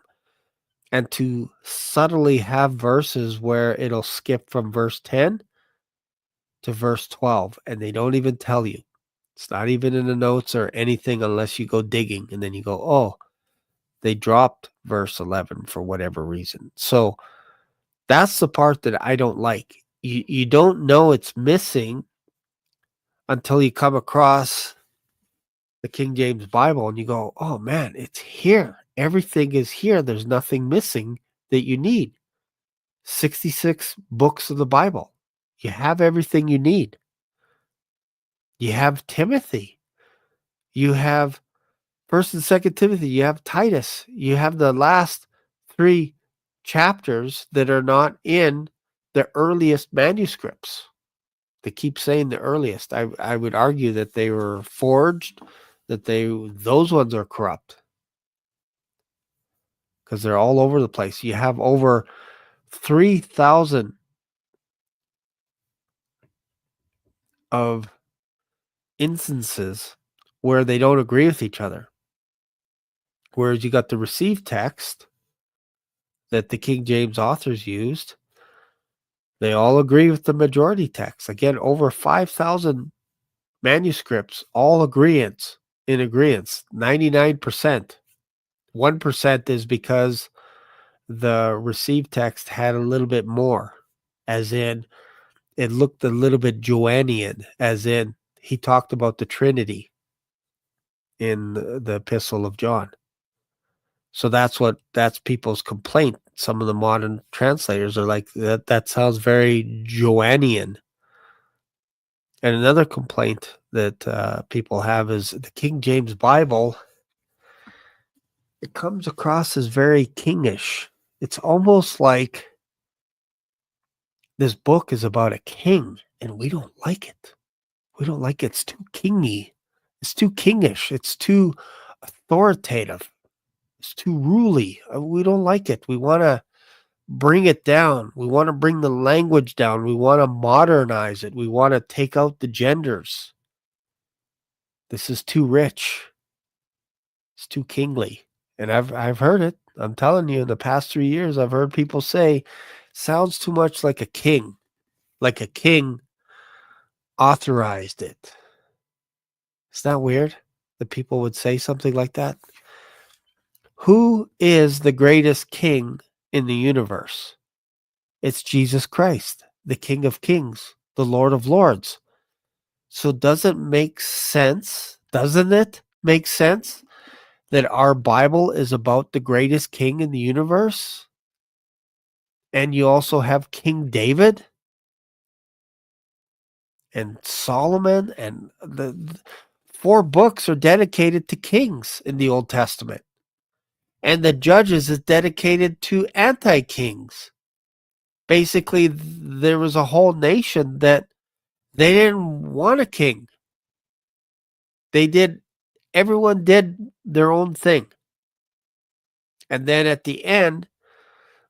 And to subtly have verses where it'll skip from verse 10 to verse 12, and they don't even tell you. It's not even in the notes or anything unless you go digging, and then you go, oh, they dropped verse 11 for whatever reason. So that's the part that I don't like. You don't know it's missing until you come across the King James Bible and you go, oh man, it's here. Everything is here. There's nothing missing that you need. 66 books of the Bible. You have everything you need. You have Timothy. You have 1st and 2nd Timothy. You have Titus. You have the last 3 chapters that are not in the earliest manuscripts. They keep saying the earliest. I would argue that they were forged, that those ones are corrupt because they're all over the place. You have over 3,000 of instances where they don't agree with each other. Whereas you got the received text that the King James authors used, they all agree with the majority text. Again, over 5,000 manuscripts, all in agreement, 99%. 1% is because the received text had a little bit more, as in it looked a little bit Joannian, as in he talked about the Trinity. in the Epistle of John. So that's people's complaint. Some of the modern translators are like, that sounds very Joannian. And another complaint that people have is the King James Bible. It comes across as very kingish. It's almost like this book is about a king, and we don't like it. We don't like it. It's too kingy. It's too kingish. It's too authoritative. It's too ruly. We don't like it. We want to bring it down. We want to bring the language down. We want to modernize it. We want to take out the genders. This is too rich. It's too kingly. And I've heard it. I'm telling you, in the past 3 years, I've heard people say, sounds too much like a king authorized it. Is that weird that people would say something like that? Who is the greatest king in the universe? It's Jesus Christ, the King of Kings, the Lord of Lords. So doesn't it make sense that our Bible is about the greatest king in the universe? And you also have King David and Solomon, and the 4 books are dedicated to kings in the Old Testament. And the Judges is dedicated to anti-kings. Basically, there was a whole nation that they didn't want a king. Everyone did their own thing. And then at the end,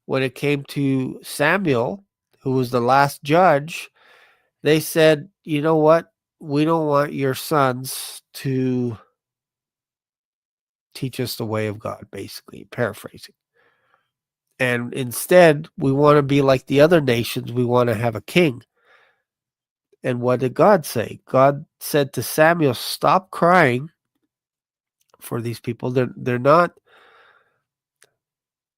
when it came to Samuel, who was the last judge, they said, you know what? We don't want your sons to teach us the way of God, basically, paraphrasing. And instead, we want to be like the other nations. We want to have a king. And what did God say? God said to Samuel, stop crying for these people. They're not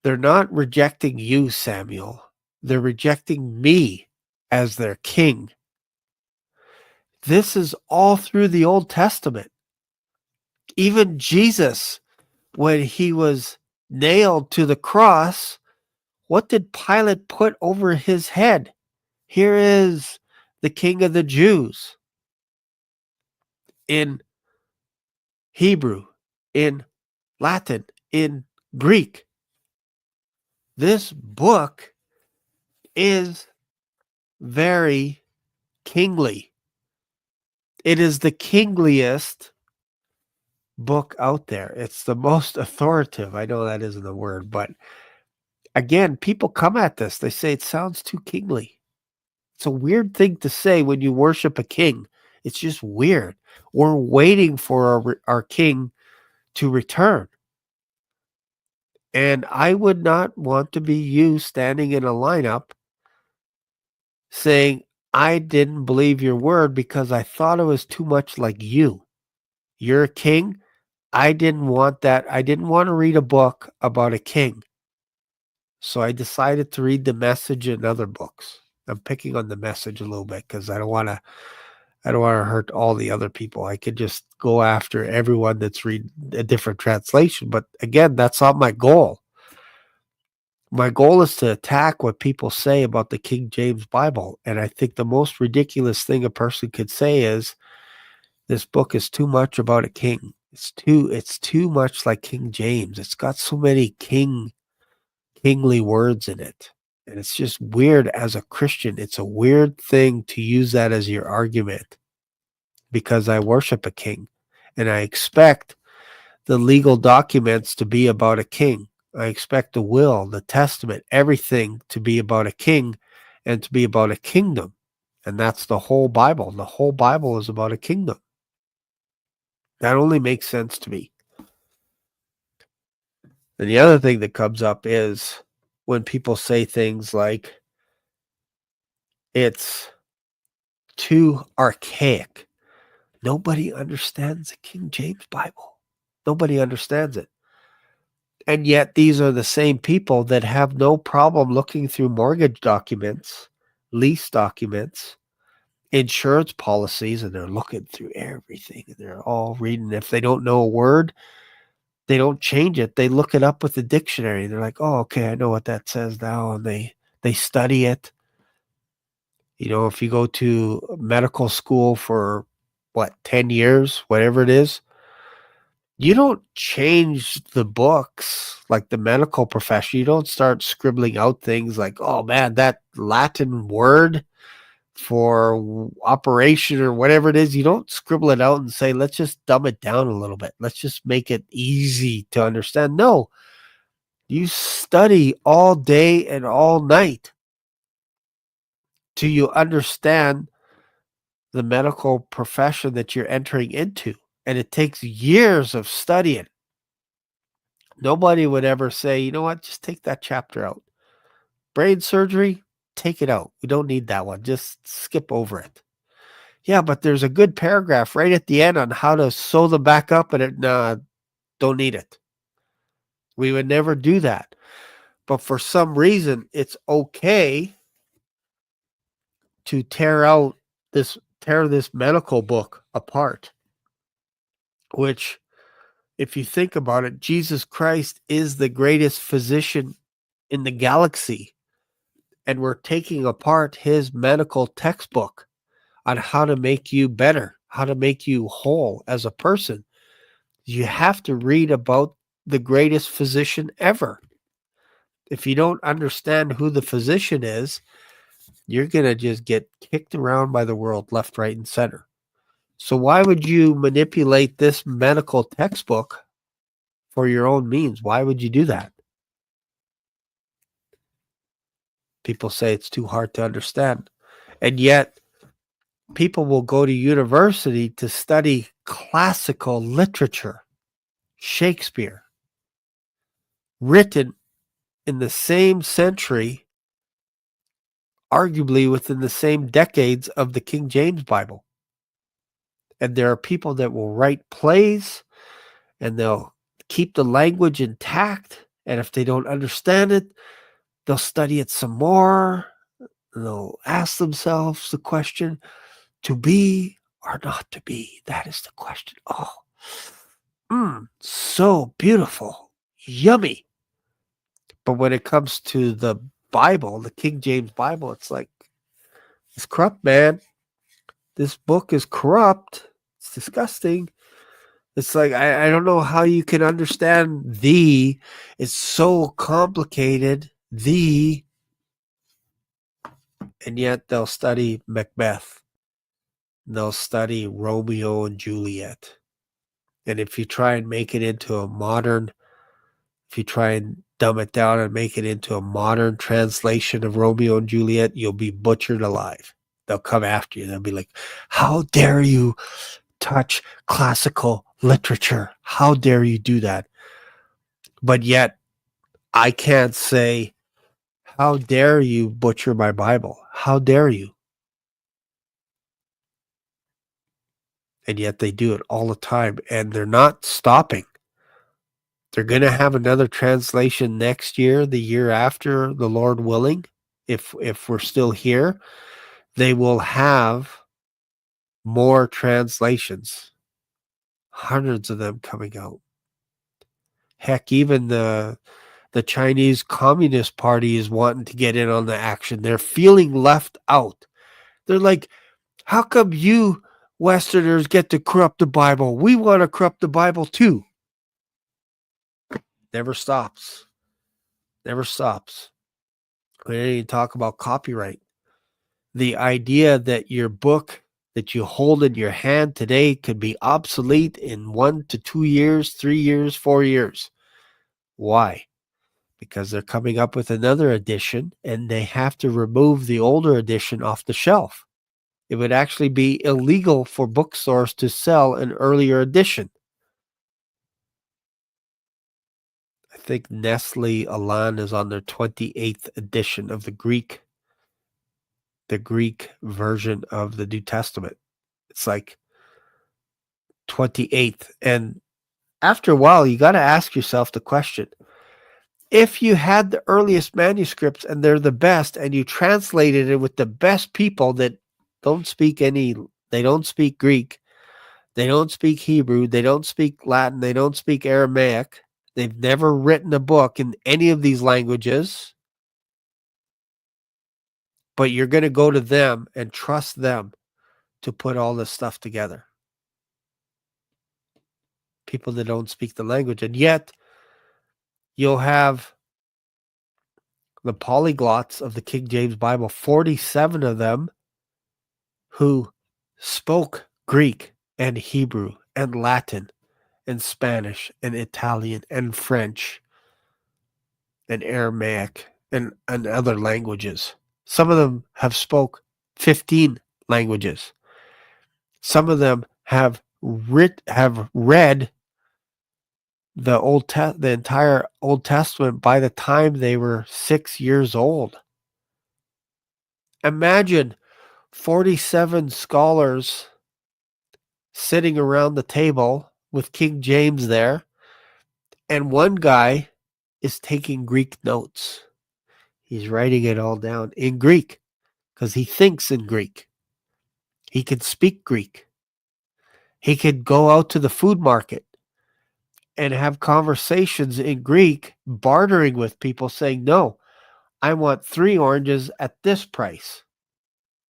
rejecting you, Samuel. They're rejecting me as their king. This is all through the Old Testament. Even Jesus, when he was nailed to the cross, what did Pilate put over his head? Here is the King of the Jews. In Hebrew, in Latin, in Greek. This book is very kingly. It is the kingliest book out there. It's the most authoritative. I know that isn't a word, but again, people come at this. They say it sounds too kingly. It's a weird thing to say when you worship a king. It's just weird. We're waiting for our king to return. And I would not want to be you standing in a lineup saying, I didn't believe your word because I thought it was too much like you. You're a king. I didn't want that. I didn't want to read a book about a king. So I decided to read the Message and other books. I'm picking on the Message a little bit because I don't want to hurt all the other people. I could just go after everyone that's reading a different translation. But again, that's not my goal. My goal is to attack what people say about the King James Bible. And I think the most ridiculous thing a person could say is this book is too much about a king. It's too much like King James. It's got so many kingly words in it. And it's just weird as a Christian. It's a weird thing to use that as your argument because I worship a king and I expect the legal documents to be about a king. I expect the will, the testament, everything to be about a king and to be about a kingdom. And that's the whole Bible. The whole Bible is about a kingdom. That only makes sense to me. And the other thing that comes up is when people say things like, it's too archaic. Nobody understands the King James Bible. Nobody understands it. And yet these are the same people that have no problem looking through mortgage documents, lease documents, insurance policies, and they're looking through everything, and they're all reading. If they don't know a word, they don't change it. They look it up with the dictionary. They're like, oh, okay, I know what that says now. And they study it. If you go to medical school for 10 years, whatever it is, you don't change the books like the medical profession. You don't start scribbling out things like, oh man, that Latin word for operation or whatever it is. You don't scribble it out and say, let's just dumb it down a little bit. Let's just make it easy to understand. No, you study all day and all night till you understand the medical profession that you're entering into. And it takes years of studying. Nobody would ever say, you know what, just take that chapter out. Brain surgery, take it out. We don't need that one. Just skip over it. Yeah, but there's a good paragraph right at the end on how to sew them back up, and don't need it. We would never do that. But for some reason, it's okay to tear this medical book apart, which, if you think about it, Jesus Christ is the greatest physician in the galaxy. And we're taking apart his medical textbook on how to make you better, how to make you whole as a person. You have to read about the greatest physician ever. If you don't understand who the physician is, you're going to just get kicked around by the world left, right, and center. So why would you manipulate this medical textbook for your own means? Why would you do that? People say it's too hard to understand. And yet, people will go to university to study classical literature, Shakespeare, written in the same century, arguably within the same decades of the King James Bible. And there are people that will write plays and they'll keep the language intact. And if they don't understand it, they'll study it some more. And they'll ask themselves the question, to be or not to be? That is the question. Oh, so beautiful. Yummy. But when it comes to the Bible, the King James Bible, it's like, it's corrupt, man. This book is corrupt. It's disgusting. It's like, I don't know how you can understand thee. It's so complicated. Thee. And yet they'll study Macbeth. They'll study Romeo and Juliet. And if you try and make it into a modern, if you try and dumb it down and make it into a modern translation of Romeo and Juliet, you'll be butchered alive. They'll come after you. They'll be like, how dare you touch classical literature? How dare you do that? But yet, I can't say, how dare you butcher my Bible? How dare you? And yet they do it all the time, and they're not stopping. They're going to have another translation next year, the year after, the Lord willing. If we're still here, they will have more translations, hundreds of them coming out. Heck, even the Chinese Communist Party is wanting to get in on the action. They're feeling left out. They're like, how come you Westerners get to corrupt the Bible? We want to corrupt the Bible too. Never stops. Never stops. We didn't even talk about copyright. The idea that your book that you hold in your hand today could be obsolete in 1 to 2 years, 3 years, 4 years. Why? Because they're coming up with another edition and they have to remove the older edition off the shelf. It would actually be illegal for bookstores to sell an earlier edition. I think Nestle Aland is on their 28th edition of the Greek version of the New Testament. It's like 28th. And after a while, you got to ask yourself the question, if you had the earliest manuscripts and they're the best and you translated it with the best people that don't speak they don't speak Greek, they don't speak Hebrew, they don't speak Latin, they don't speak Aramaic. They've never written a book in any of these languages, but you're going to go to them and trust them to put all this stuff together. People that don't speak the language. And yet, you'll have the polyglots of the King James Bible, 47 of them who spoke Greek and Hebrew and Latin and Spanish and Italian and French and Aramaic and other languages. Some of them have spoke 15 languages. Some of them have read the entire Old Testament by the time they were 6 years old. Imagine 47 scholars sitting around the table with King James there, and one guy is taking Greek notes. He's writing it all down in Greek because he thinks in Greek. He can speak Greek. He could go out to the food market and have conversations in Greek, bartering with people saying, no, I want 3 oranges at this price,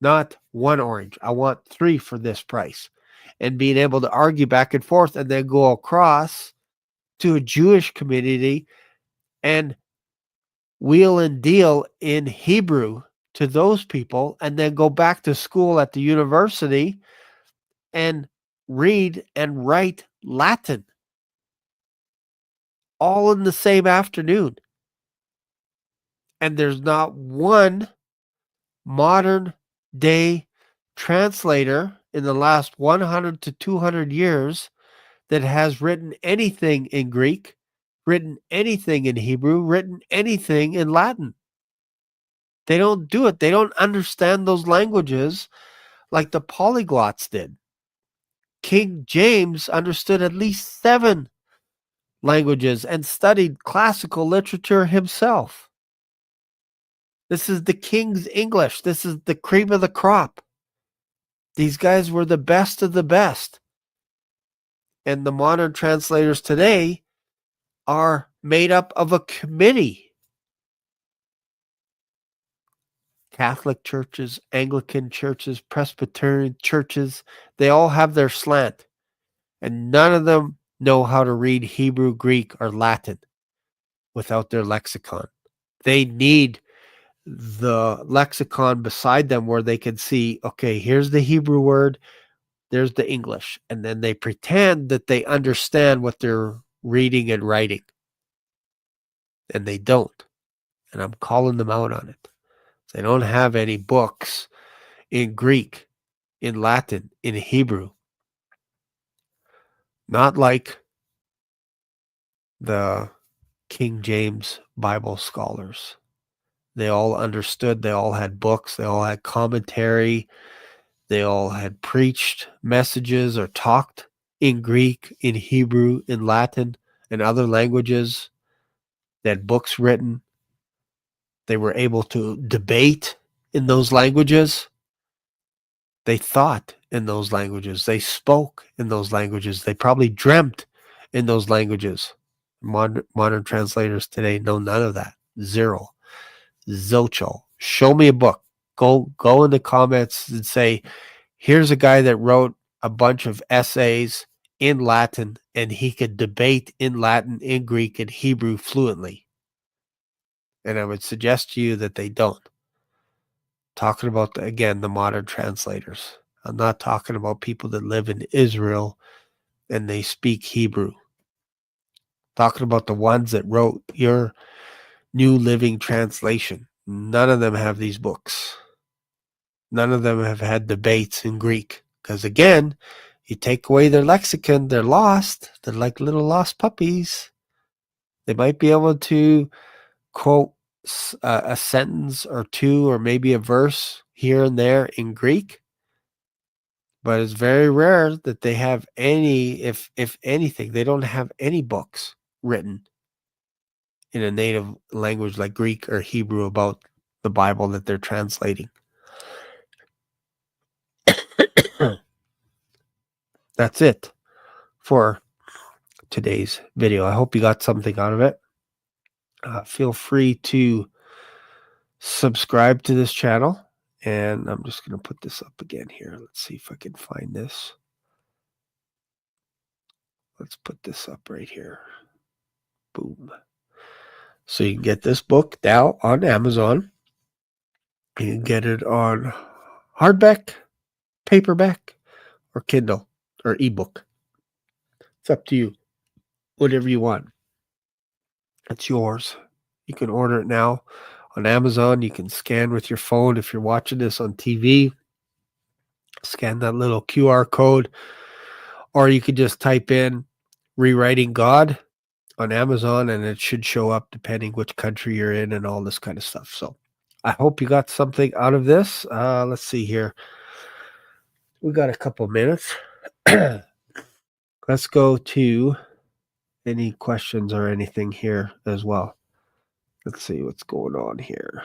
not 1 orange. I want 3 for this price. And being able to argue back and forth and then go across to a Jewish community and wheel and deal in Hebrew to those people, and then go back to school at the university and read and write Latin all in the same afternoon. And there's not one modern day translator in the last 100 to 200 years that has written anything in Greek, written anything in Hebrew, written anything in Latin. They don't do it. They don't understand those languages like the polyglots did. King James understood at least 7 languages and studied classical literature himself. This is the king's English. This is the cream of the crop. These guys were the best of the best. And the modern translators today are made up of a committee. Catholic churches, Anglican churches, Presbyterian churches, they all have their slant. And none of them know how to read Hebrew, Greek, or Latin without their lexicon. They need the lexicon beside them where they can see, okay, here's the Hebrew word, there's the English. And then they pretend that they understand what they're reading and writing. And they don't. And I'm calling them out on it. They don't have any books in Greek, in Latin, in Hebrew. Not like the King James Bible scholars. They all understood. They all had books. They all had commentary. They all had preached messages or talked in Greek, in Hebrew, in Latin, and other languages. They had books written. They were able to debate in those languages. They thought in those languages. They spoke in those languages. They probably dreamt in those languages. Modern translators today know none of that. Zero. Zilcho. Show me a book. Go in the comments and say, here's a guy that wrote a bunch of essays in Latin and he could debate in Latin, in Greek, and Hebrew fluently. And I would suggest to you that they don't. Talking about, again, the modern translators. I'm not talking about people that live in Israel and they speak Hebrew. Talking about the ones that wrote your New Living Translation. None of them have these books. None of them have had debates in Greek. Because again, you take away their lexicon, they're lost. They're like little lost puppies. They might be able to quote a sentence or two or maybe a verse here and there in Greek. But it's very rare that they have any, if anything, they don't have any books written in a native language like Greek or Hebrew about the Bible that they're translating. that's it for today's video. I hope you got something out of it. Feel free to subscribe to this channel. And I'm just going to put this up again here. Let's see if I can find this. Let's put this up right here. Boom. So you can get this book now on Amazon. You can get it on hardback, paperback, or Kindle, or ebook. It's up to you. Whatever you want. It's yours. You can order it now on Amazon. You can scan with your phone if you're watching this on TV. Scan that little QR code. Or you could just type in Rewriting God on Amazon, and it should show up depending which country you're in and all this kind of stuff. So I hope you got something out of this. Let's see here. We got a couple minutes. Let's go to any questions or anything here as well. Let's see what's going on here.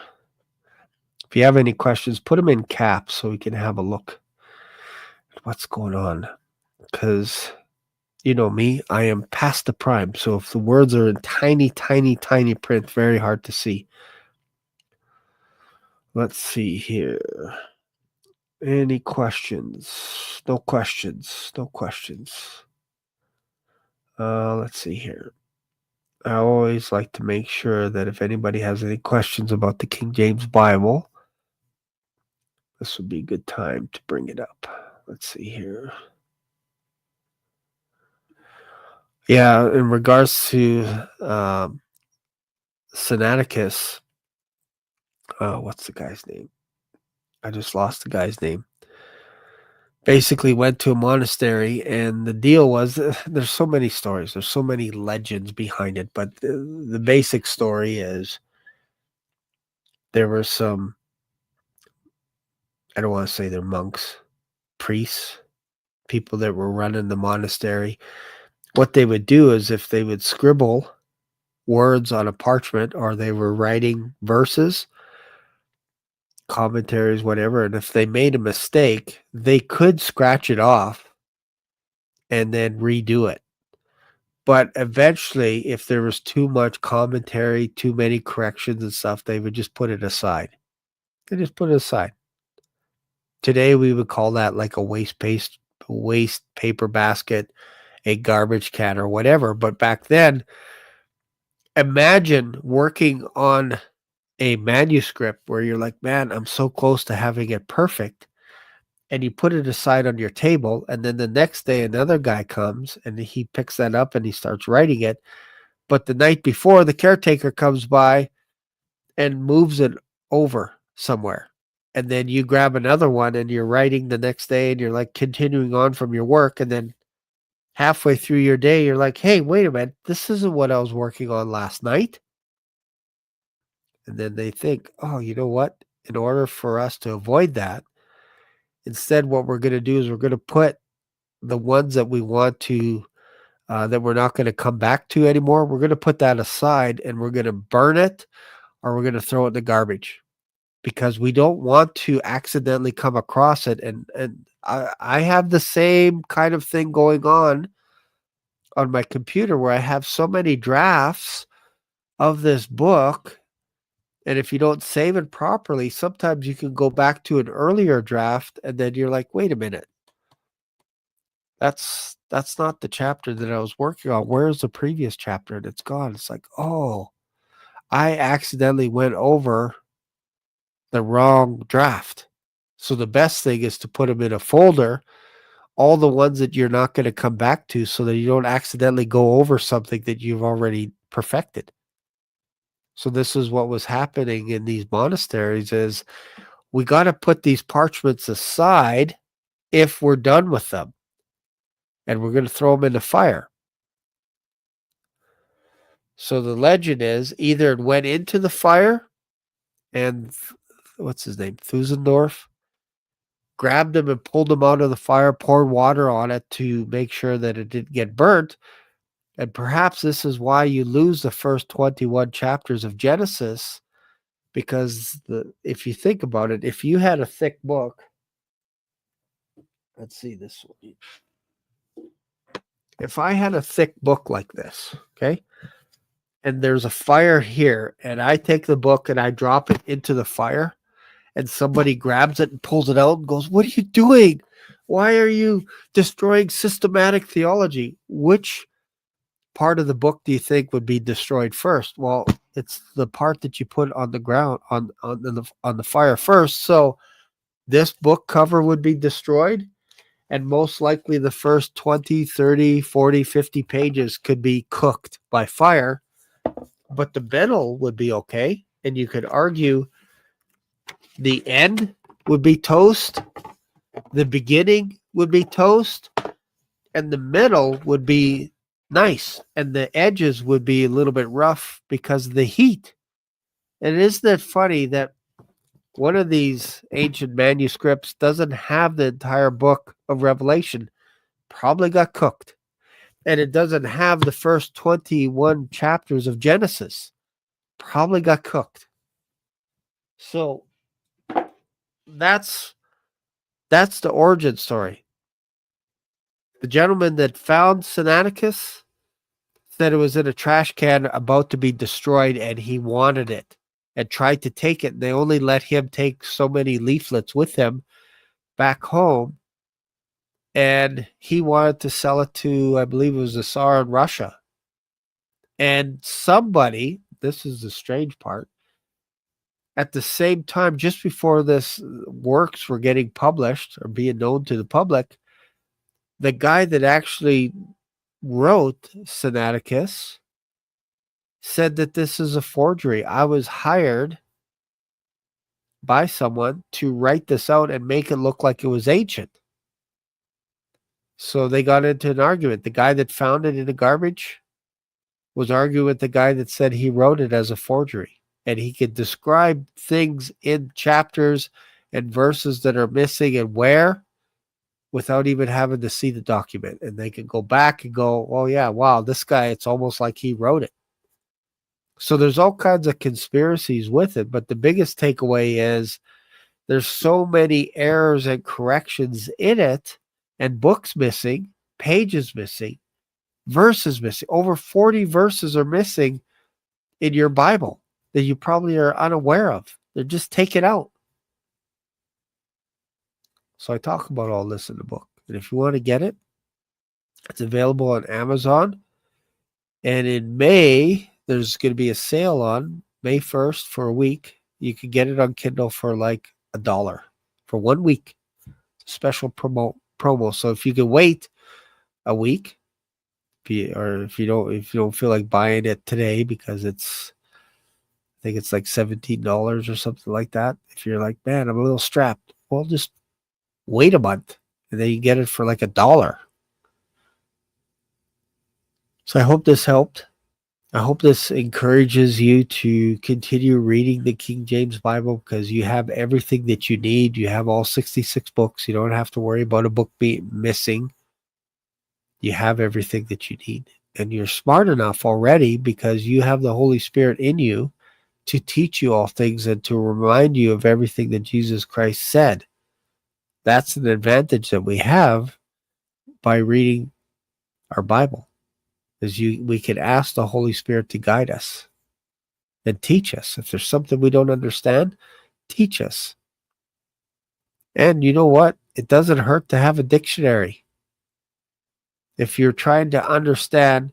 If you have any questions, put them in caps so we can have a look at what's going on. Because you know me, I am past the prime. So if the words are in tiny, tiny, tiny print, very hard to see. Let's see here. Any questions? No questions. No questions. Let's see here. I always like to make sure that if anybody has any questions about the King James Bible, this would be a good time to bring it up. Let's see here. Yeah, in regards to Sinaiticus, what's the guy's name? I just lost the guy's name. Basically went to a monastery, and the deal was there's so many stories, there's so many legends behind it, but the basic story is there were some, I don't want to say they're monks, priests, people that were running the monastery. What they would do is if they would scribble words on a parchment, or they were writing verses, commentaries, whatever, and if they made a mistake, they could scratch it off and then redo it. But eventually, if there was too much commentary, too many corrections and stuff, they would just put it aside. They just put it aside. Today, we would call that like a waste paper basket, a garbage can, or whatever. But back then, imagine working on a manuscript where you're like, man, I'm so close to having it perfect. And you put it aside on your table. And then the next day, another guy comes and he picks that up and he starts writing it. But the night before, the caretaker comes by and moves it over somewhere. And then you grab another one and you're writing the next day and you're like continuing on from your work. And then halfway through your day, you're like, hey, wait a minute. This isn't what I was working on last night. And then they think, oh, you know what? In order for us to avoid that, instead, what we're going to do is we're going to put the ones that we want to, that we're not going to come back to anymore, we're going to put that aside and we're going to burn it, or we're going to throw it in the garbage, because we don't want to accidentally come across it. And I have the same kind of thing going on my computer, where I have so many drafts of this book. And if you don't save it properly, sometimes you can go back to an earlier draft and then you're like, wait a minute. That's not the chapter that I was working on. Where's the previous chapter? And it's gone. It's like, oh, I accidentally went over the wrong draft. So the best thing is to put them in a folder, all the ones that you're not going to come back to, so that you don't accidentally go over something that you've already perfected. So this is what was happening in these monasteries, is we got to put these parchments aside if we're done with them, and we're going to throw them in the fire. So the legend is either it went into the fire, and what's his name, Thusendorf, grabbed him and pulled him out of the fire, poured water on it to make sure that it didn't get burnt. And perhaps this is why you lose the first 21 chapters of Genesis, because if you think about it, if you had a thick book, let's see this one. If I had a thick book like this, okay, and there's a fire here, and I take the book and I drop it into the fire, and somebody grabs it and pulls it out and goes, "What are you doing? Why are you destroying systematic theology?" Which part of the book do you think would be destroyed first? Well, it's the part that you put on the ground on the fire first. So this book cover would be destroyed, and most likely the first 20, 30, 40, 50 pages could be cooked by fire, but the middle would be okay. And you could argue the end would be toast, the beginning would be toast, and the middle would be nice, and the edges would be a little bit rough because of the heat. And isn't it funny that one of these ancient manuscripts doesn't have the entire book of Revelation? Probably got cooked. And it doesn't have the first 21 chapters of Genesis. Probably got cooked. So that's the origin story. The gentleman that found Sinaiticus said it was in a trash can about to be destroyed, and he wanted it and tried to take it. And they only let him take so many leaflets with him back home. And he wanted to sell it to, I believe it was the Tsar in Russia. And somebody, this is the strange part, at the same time, just before this works were getting published or being known to the public, the guy that actually wrote Sinaiticus said that this is a forgery. I was hired by someone to write this out and make it look like it was ancient. So they got into an argument. The guy that found it in the garbage was arguing with the guy that said he wrote it as a forgery. And he could describe things in chapters and verses that are missing and where without even having to see the document. And they can go back and go, "Oh yeah, wow, this guy, it's almost like he wrote it." So there's all kinds of conspiracies with it. But the biggest takeaway is there's so many errors and corrections in it, and books missing, pages missing, verses missing. Over 40 verses are missing in your Bible that you probably are unaware of. They're just taken out. So I talk about all this in the book. And if you want to get it, it's available on Amazon. And in May, there's going to be a sale on May 1st for a week. You can get it on Kindle for like $1 for 1 week. Special promo. So if you can wait a week, if you don't feel like buying it today because I think it's like $17 or something like that. If you're like, "Man, I'm a little strapped," well, just wait a month and then you get it for like $1. So I hope this helped. I hope this encourages you to continue reading the King James Bible because you have everything that you need. You have all 66 books. You don't have to worry about a book being missing. You have everything that you need. And you're smart enough already because you have the Holy Spirit in you to teach you all things and to remind you of everything that Jesus Christ said. That's an advantage that we have by reading our Bible. We can ask the Holy Spirit to guide us and teach us. If there's something we don't understand, teach us. And you know what? It doesn't hurt to have a dictionary. If you're trying to understand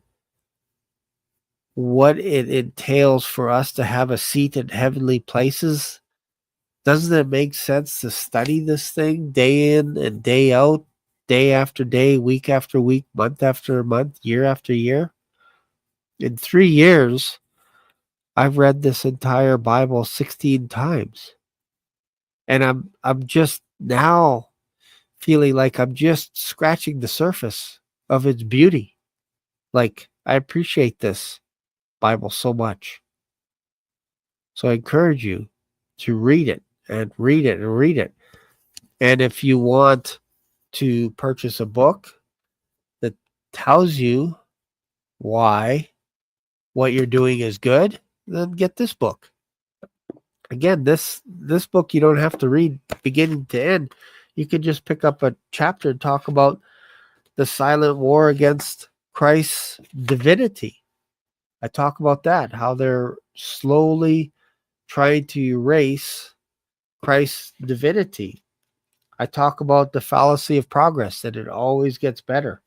what it entails for us to have a seat in heavenly places, doesn't it make sense to study this thing day in and day out, day after day, week after week, month after month, year after year? In 3 years, I've read this entire Bible 16 times. And I'm just now feeling like I'm just scratching the surface of its beauty. Like, I appreciate this Bible so much. So I encourage you to read it and read it and read it. And if you want to purchase a book that tells you why what you're doing is good, then get this book. Again, this book you don't have to read beginning to end. You could just pick up a chapter and talk about the silent war against Christ's divinity. I talk about that, how they're slowly trying to erase Christ's divinity. I talk about the fallacy of progress, that it always gets better.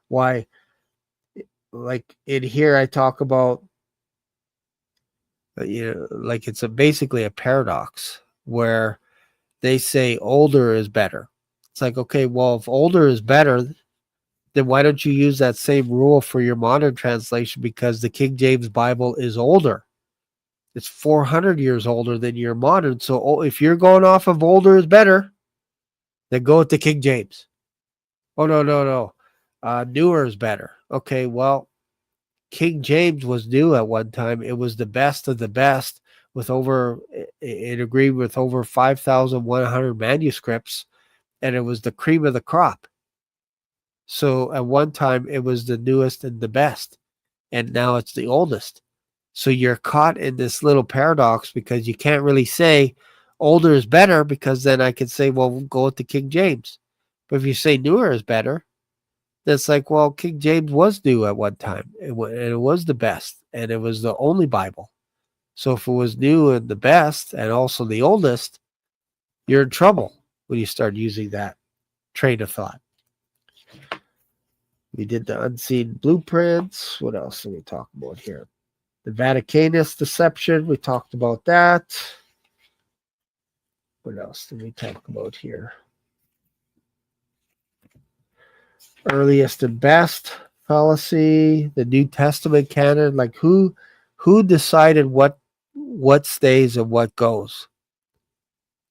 Why, like in here, I talk about, like it's basically a paradox where they say older is better. It's like, okay, well, if older is better, then why don't you use that same rule for your modern translation? Because the King James Bible is older. It's 400 years older than your modern. So if you're going off of older is better, then go with the King James. Oh, no. Newer is better. Okay, well, King James was new at one time. It was the best of the best it agreed with over 5,100 manuscripts, and it was the cream of the crop. So at one time, it was the newest and the best, and now it's the oldest. So you're caught in this little paradox because you can't really say older is better, because then I could say, well, we'll go with the King James. But if you say newer is better, that's like, well, King James was new at one time, and it was the best, and it was the only Bible. So if it was new and the best and also the oldest, you're in trouble when you start using that train of thought. We did the unseen blueprints. What else did we talk about here? The Vaticanus deception. We talked about that. What else did we talk about here? Earliest and best fallacy. The New Testament canon. Like who decided what stays and what goes?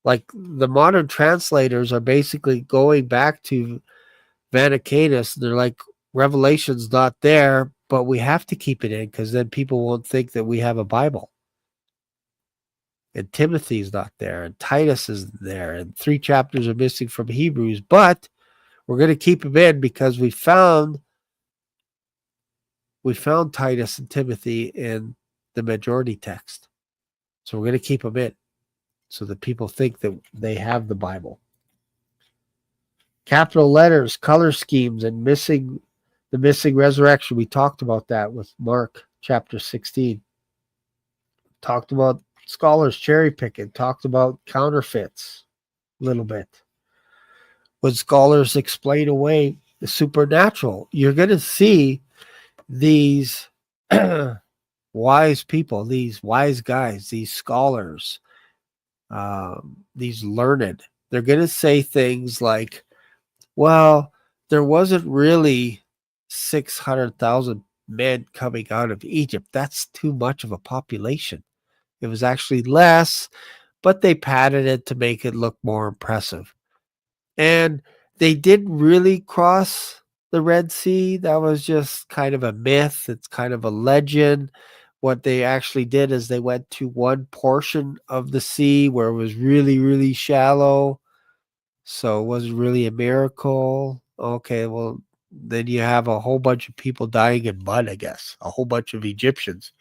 Like the modern translators are basically going back to Vaticanus. They're like, Revelation's not there, but we have to keep it in because then people won't think that we have a Bible. And Timothy's not there, and Titus isn't there, and 3 chapters are missing from Hebrews, but we're going to keep them in because we found Titus and Timothy in the majority text. So we're going to keep them in so that people think that they have the Bible. Capital letters, color schemes, and the missing resurrection. We talked about that with Mark chapter 16. Talked about scholars cherry picking. Talked about counterfeits a little bit. When scholars explain away the supernatural, you're going to see these wise people, these wise guys, these scholars, these learned. They're going to say things like, well, there wasn't really 600,000 men coming out of Egypt. That's too much of a population. It was actually less, but they padded it to make it look more impressive. And they didn't really cross the Red Sea. That was just kind of a myth. It's kind of a legend. What they actually did is they went to one portion of the sea where it was really, really shallow. So it wasn't really a miracle. Okay, well, then you have a whole bunch of people dying in mud, I guess, a whole bunch of Egyptians.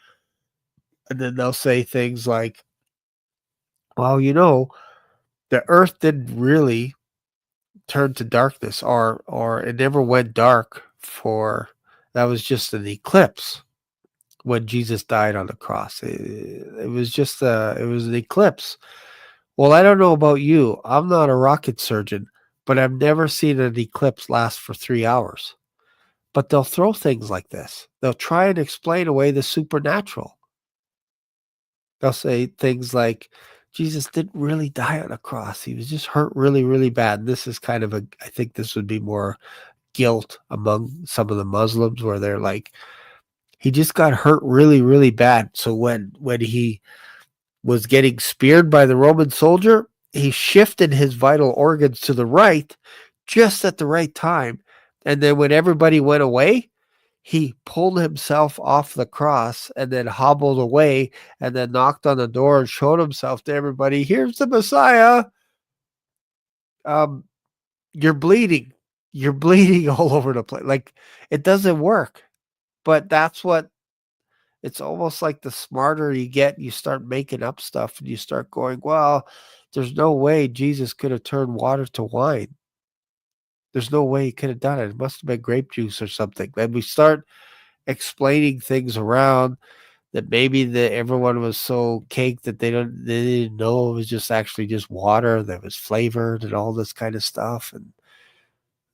And then they'll say things like, well, the earth didn't really turn to darkness, or it never went dark that was just an eclipse when Jesus died on the cross. It was just it was an eclipse. Well, I don't know about you. I'm not a rocket surgeon, but I've never seen an eclipse last for 3 hours. But they'll throw things like this. They'll try and explain away the supernatural. They'll say things like, Jesus didn't really die on a cross. He was just hurt really, really bad. And this is kind of I think this would be more guilt among some of the Muslims, where they're like, he just got hurt really, really bad. So when he was getting speared by the Roman soldier, he shifted his vital organs to the right just at the right time. And then when everybody went away, he pulled himself off the cross and then hobbled away and then knocked on the door and showed himself to everybody. Here's the Messiah. You're bleeding. You're bleeding all over the place. Like, it doesn't work. But that's what it's almost like. The smarter you get, you start making up stuff and you start going, well, there's no way Jesus could have turned water to wine. There's no way he could have done it. It must have been grape juice or something. Then we start explaining things around that maybe everyone was so caked that they didn't know it was just actually just water that was flavored and all this kind of stuff. And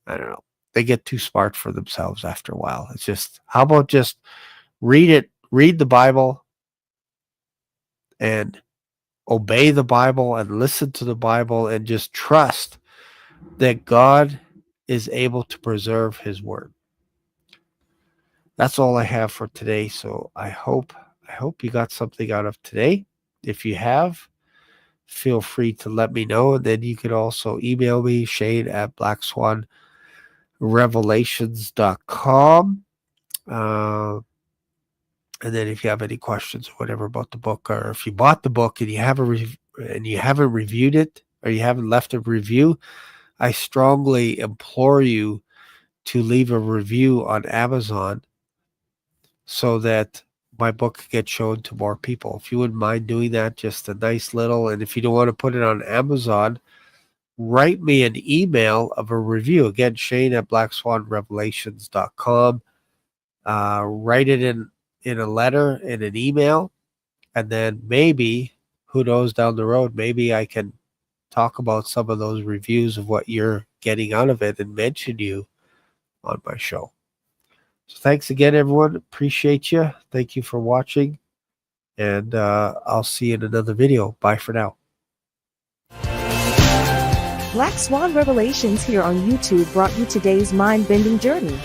I don't know. They get too smart for themselves after a while. It's just, how about just read the Bible and obey the Bible and listen to the Bible and just trust that God is able to preserve his word. That's all I have for today. So I hope you got something out of today. If you have, feel free to let me know. And then you can also email me, shane@blackswanrevelations.com. And then if you have any questions or whatever about the book, or if you bought the book and you haven't reviewed it, or you haven't left a review, I strongly implore you to leave a review on Amazon so that my book gets shown to more people. If you wouldn't mind doing that, just a nice little, and if you don't want to put it on Amazon, write me an email of a review. Again, shane@blackswanrevelations.com. Write it in a letter, in an email, and then maybe, who knows, down the road, maybe I can talk about some of those reviews of what you're getting out of it and mention you on my show. So thanks again, everyone. Appreciate you. Thank you for watching. And I'll see you in another video. Bye for now. Black Swan Revelations here on YouTube brought you today's mind-bending journey.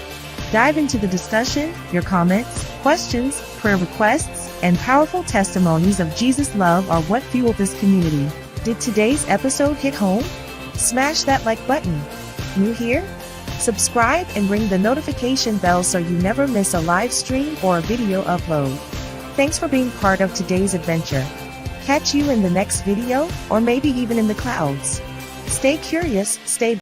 Dive into the discussion, your comments, questions, prayer requests, and powerful testimonies of Jesus' love are what fuel this community. Did today's episode hit home? Smash that like button. New here? Subscribe and ring the notification bell so you never miss a live stream or a video upload. Thanks for being part of today's adventure. Catch you in the next video, or maybe even in the clouds. Stay curious, stay